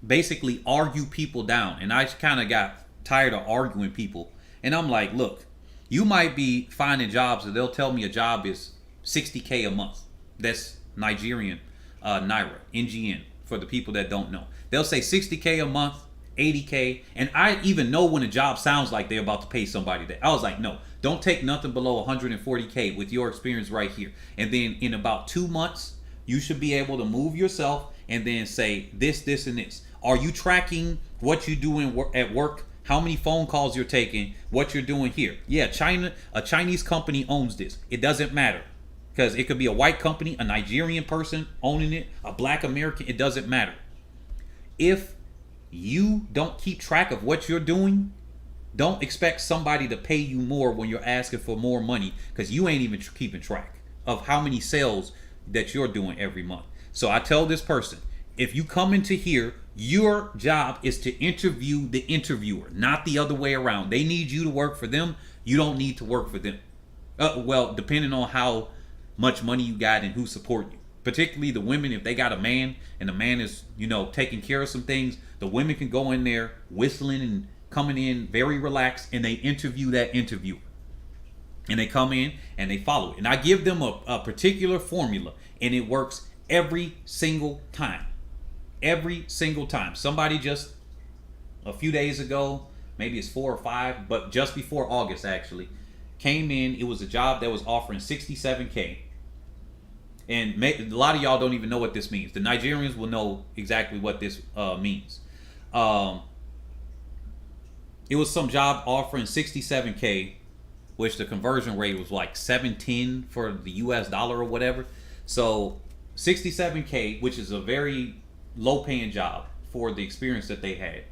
basically argue people down. And I kind of got tired of arguing people. And I'm like, look, you might be finding jobs that they'll tell me a job is $60K a month. That's Nigerian Naira, NGN, for the people that don't know. They'll say $60K a month, $80K. And I even know when a job sounds like they're about to pay somebody that. I was like, no, don't take nothing below $140K with your experience right here. And then in about 2 months, you should be able to move yourself and then say this, this, and this. Are you tracking what you do at work? How many phone calls you're taking? What you're doing here? Yeah, a Chinese company owns this. It doesn't matter. Because it could be a white company, a Nigerian person owning it, a black American. It doesn't matter. If you don't keep track of what you're doing, don't expect somebody to pay you more when you're asking for more money, because you ain't even keeping track of how many sales that you're doing every month. So I tell this person, if you come into here, your job is to interview the interviewer, not the other way around. They need you to work for them. You don't need to work for them. Well, depending on how much money you got and who support you. Particularly the women, if they got a man and the man is, taking care of some things, the women can go in there whistling and coming in very relaxed, and they interview that interviewer. And they come in and they follow it. And I give them a particular formula, and it works every single time. Every single time. Somebody just a few days ago, maybe it's 4 or 5, but just before August actually, came in. It was a job that was offering $67K. And a lot of y'all don't even know what this means. The Nigerians will know exactly what this means. It was some job offering $67K, which the conversion rate was like 710 for the US dollar or whatever. So $67K, which is a very low paying job for the experience that they had.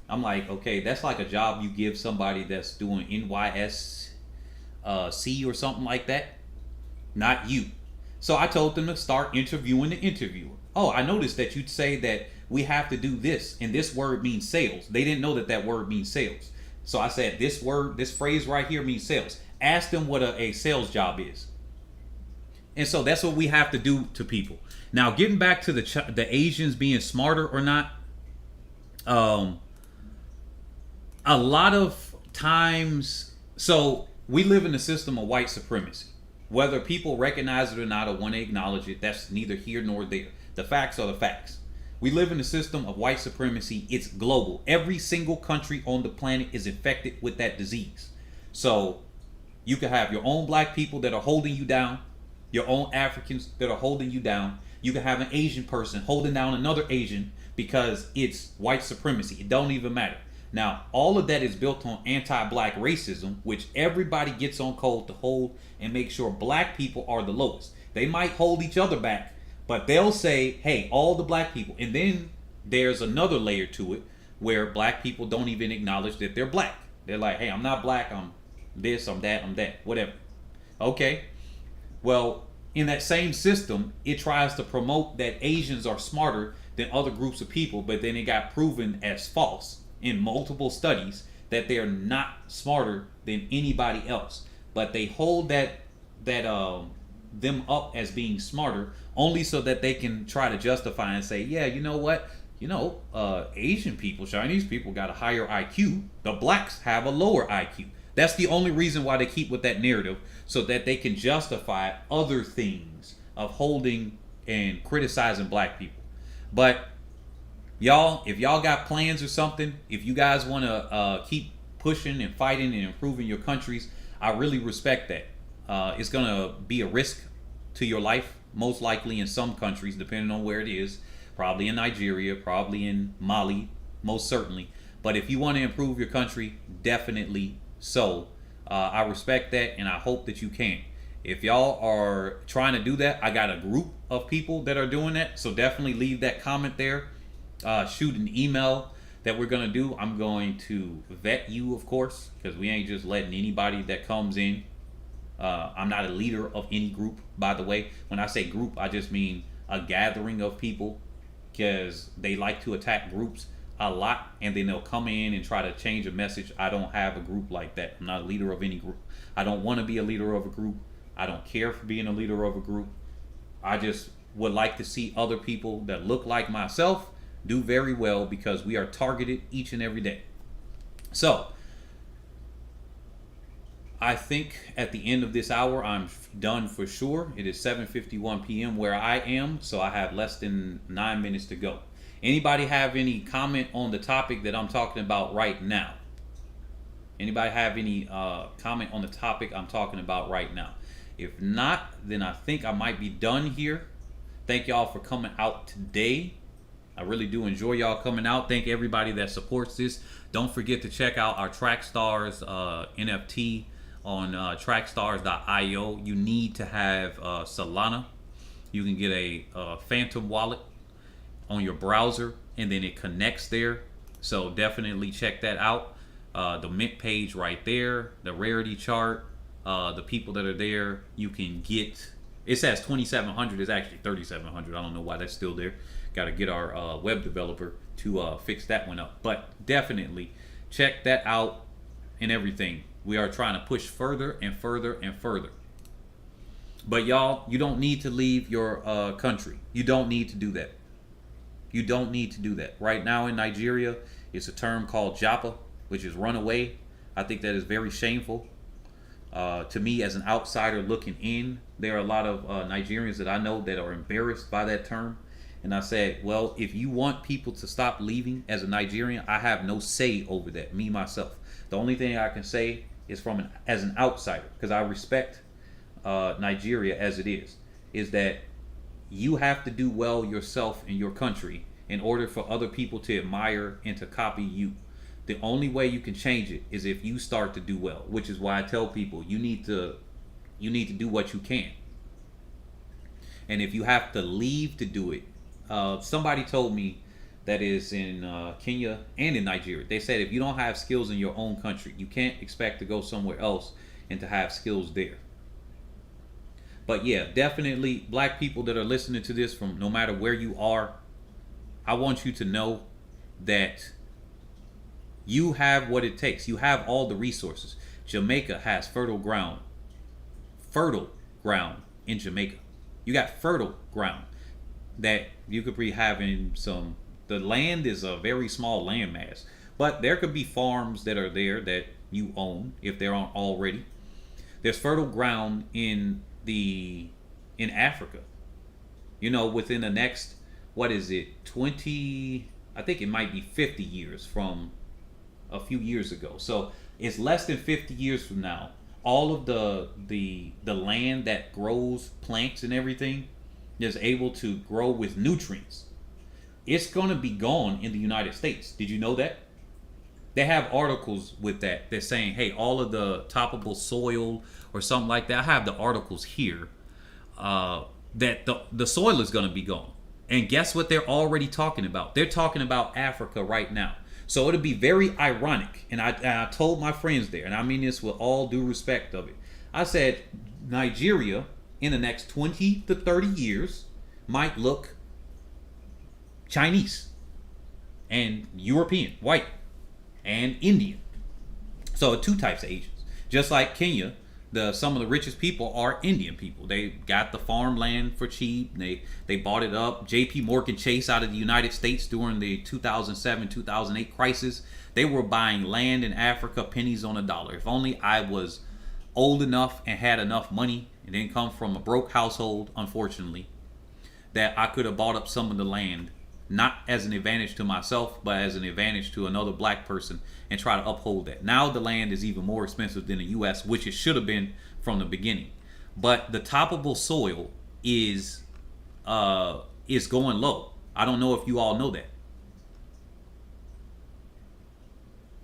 I'm like, okay, that's like a job you give somebody that's doing NYSC or something like that. Not you. So I told them to start interviewing the interviewer. Oh, I noticed that you'd say that we have to do this, and this word means sales. They didn't know that word means sales. So I said, this phrase right here means sales. Ask them what a sales job is. And so that's what we have to do to people. Now, getting back to the Asians being smarter or not, a lot of times, so we live in a system of white supremacy. Whether people recognize it or not or want to acknowledge it, that's neither here nor there. The facts are the facts. We live in a system of white supremacy. It's global. Every single country on the planet is infected with that disease. So you can have your own black people that are holding you down, your own Africans that are holding you down. You can have an Asian person holding down another Asian because it's white supremacy. It don't even matter. Now, all of that is built on anti-black racism, which everybody gets on code to hold and make sure black people are the lowest. They might hold each other back, but they'll say, hey, all the black people. And then there's another layer to it where black people don't even acknowledge that they're black. They're like, hey, I'm not black. I'm this, I'm that, whatever. Okay. Well, in that same system, it tries to promote that Asians are smarter than other groups of people, but then it got proven as false in multiple studies that they are not smarter than anybody else. But they hold them up as being smarter only so that they can try to justify and say, yeah, you know what? Asian people, Chinese people got a higher IQ. The blacks have a lower IQ. That's the only reason why they keep with that narrative, so that they can justify other things of holding and criticizing black people. But y'all, if y'all got plans or something, if you guys want to keep pushing and fighting and improving your countries. I really respect that. It's gonna be a risk to your life, most likely in some countries, depending on where it is. Probably in Nigeria, probably in Mali, most certainly. But if you want to improve your country, definitely so. I respect that, and I hope that you can. If y'all are trying to do that, I got a group of people that are doing that. So definitely leave that comment there. Shoot an email that we're going to do. I'm going to vet you, of course, because we ain't just letting anybody that comes in. I'm not a leader of any group, by the way. When I say group, I just mean a gathering of people, because they like to attack groups a lot, and then they'll come in and try to change a message. I don't have a group like that. I'm not a leader of any group. I don't want to be a leader of a group. I don't care for being a leader of a group. I just would like to see other people that look like myself do very well, because we are targeted each and every day. So I think at the end of this hour, I'm done for sure. It is 7:51 p.m. where I am, so I have less than 9 minutes to go. Anybody have any comment on the topic that I'm talking about right now? Anybody have any comment on the topic I'm talking about right now? If not, then I think I might be done here. Thank y'all for coming out today. I really do enjoy y'all coming out. Thank everybody that supports this. Don't forget to check out our Trackstars NFT on trackstars.io. You need to have Solana. You can get a Phantom wallet on your browser, and then it connects there. So definitely check that out. The mint page right there, the rarity chart, the people that are there. You can get, it says 2,700, it's actually 3,700. I don't know why that's still there. Got to get our web developer to fix that one up. But definitely check that out and everything. We are trying to push further and further and further. But y'all, you don't need to leave your country. You don't need to do that. You don't need to do that. Right now in Nigeria, it's a term called japa, which is run away. I think that is very shameful. To me, as an outsider looking in, there are a lot of Nigerians that I know that are embarrassed by that term. And I said, well, if you want people to stop leaving as a Nigerian, I have no say over that, me, myself. The only thing I can say is as an outsider, because I respect Nigeria as it is that you have to do well yourself in your country in order for other people to admire and to copy you. The only way you can change it is if you start to do well, which is why I tell people you need to do what you can. And if you have to leave to do it, somebody told me that is in Kenya and in Nigeria. They said if you don't have skills in your own country, you can't expect to go somewhere else and to have skills there. But yeah, definitely black people that are listening to this, from no matter where you are, I want you to know that you have what it takes. You have all the resources. Jamaica has fertile ground. Fertile ground in Jamaica. You got fertile ground that you could be having some. The land is a very small land mass, but there could be farms that are there that you own if there aren't already. There's fertile ground in Africa. You know, within the next, 20, I think it might be 50 years from a few years ago. So it's less than 50 years from now. All of the land that grows plants and everything is able to grow with nutrients. It's going to be gone in the United States. Did you know that? They have articles with that. They're saying, hey, all of the toppable soil or something like that. I have the articles here that the soil is going to be gone. And guess what they're already talking about? They're talking about Africa right now. So it'll be very ironic. And I told my friends there, and I mean this with all due respect of it. I said, Nigeria in the next 20 to 30 years might look Chinese and European, white and Indian. So two types of Asians. Just like Kenya, some of the richest people are Indian people. They got the farmland for cheap. They bought it up. JP Morgan Chase out of the United States during the 2007-2008 crisis, they were buying land in Africa pennies on a dollar. If only I was old enough and had enough money and didn't come from a broke household, unfortunately, that I could have bought up some of the land not as an advantage to myself, but as an advantage to another black person, and try to uphold that. Now the land is even more expensive than the U.S., which it should have been from the beginning. But the toppable soil is going low. I don't know if you all know that.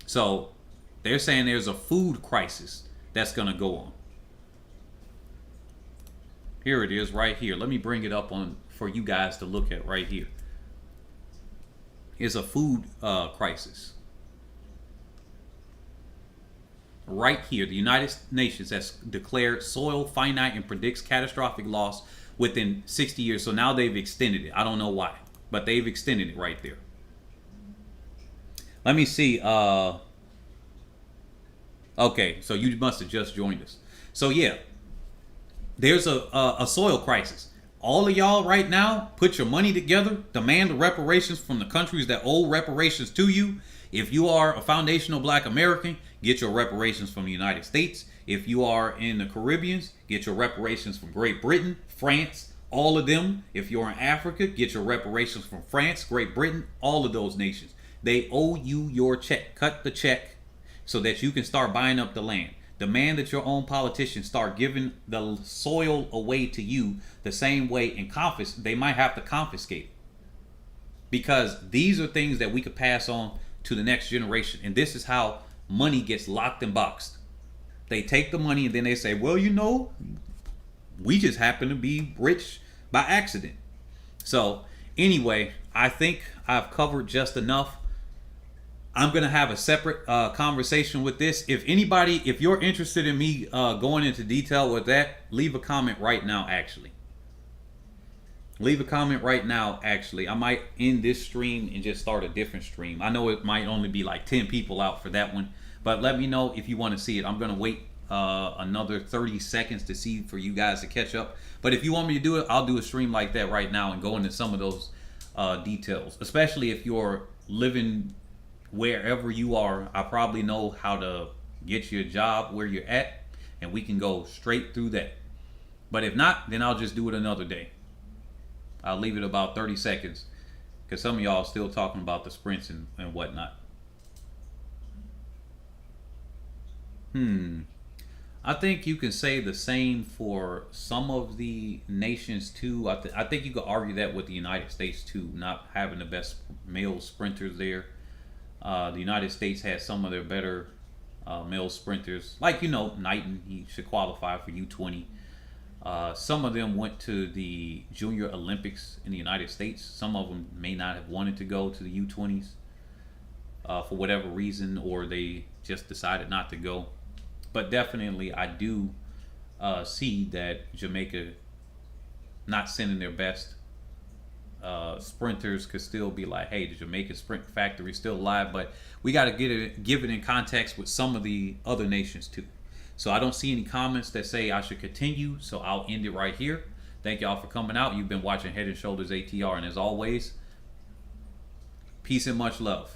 So they're saying there's a food crisis that's going to go on. Here it is right here. Let me bring it up on for you guys to look at right here. It's a food crisis. Right here, the United Nations has declared soil finite and predicts catastrophic loss within 60 years. So now they've extended it. I don't know why, but they've extended it right there. Let me see. Okay, so you must have just joined us. So yeah, there's a soil crisis. All of y'all right now, put your money together, demand the reparations from the countries that owe reparations to you. If you are a foundational black American, get your reparations from the United States. If you are in the Caribbean, get your reparations from Great Britain, France, all of them. If you're in Africa, get your reparations from France, Great Britain, all of those nations. They owe you your check. Cut the check so that you can start buying up the land. Demand that your own politicians start giving the soil away to you the same way, and they might have to confiscate it. Because these are things that we could pass on to the next generation. And this is how money gets locked and boxed. They take the money and then they say, well, you know, we just happen to be rich by accident. So anyway, I think I've covered just enough. I'm going to have a separate conversation with this. If you're interested in me going into detail with that, leave a comment right now, actually. Leave a comment right now, actually. I might end this stream and just start a different stream. I know it might only be like 10 people out for that one, but let me know if you want to see it. I'm going to wait another 30 seconds to see for you guys to catch up. But if you want me to do it, I'll do a stream like that right now and go into some of those details, especially if you're living wherever you are. I probably know how to get you a job where you're at, and we can go straight through that. But if not, then I'll just do it another day. I'll leave it about 30 seconds because some of y'all are still talking about the sprints and whatnot. I think you can say the same for some of the nations too. I think you could argue that with the United States too, not having the best male sprinters there. The United States has some of their better male sprinters. Like, you know, Knighton, he should qualify for U20. Some of them went to the Junior Olympics in the United States. Some of them may not have wanted to go to the U20s for whatever reason, or they just decided not to go. But definitely, I do see that Jamaica not sending their best sprinters could still be like, hey, the Jamaican Sprint Factory is still alive, but we got to give it in context with some of the other nations too. So I don't see any comments that say I should continue, so I'll end it right here. Thank y'all for coming out. You've been watching Head and Shoulders ATR, and as always, peace and much love.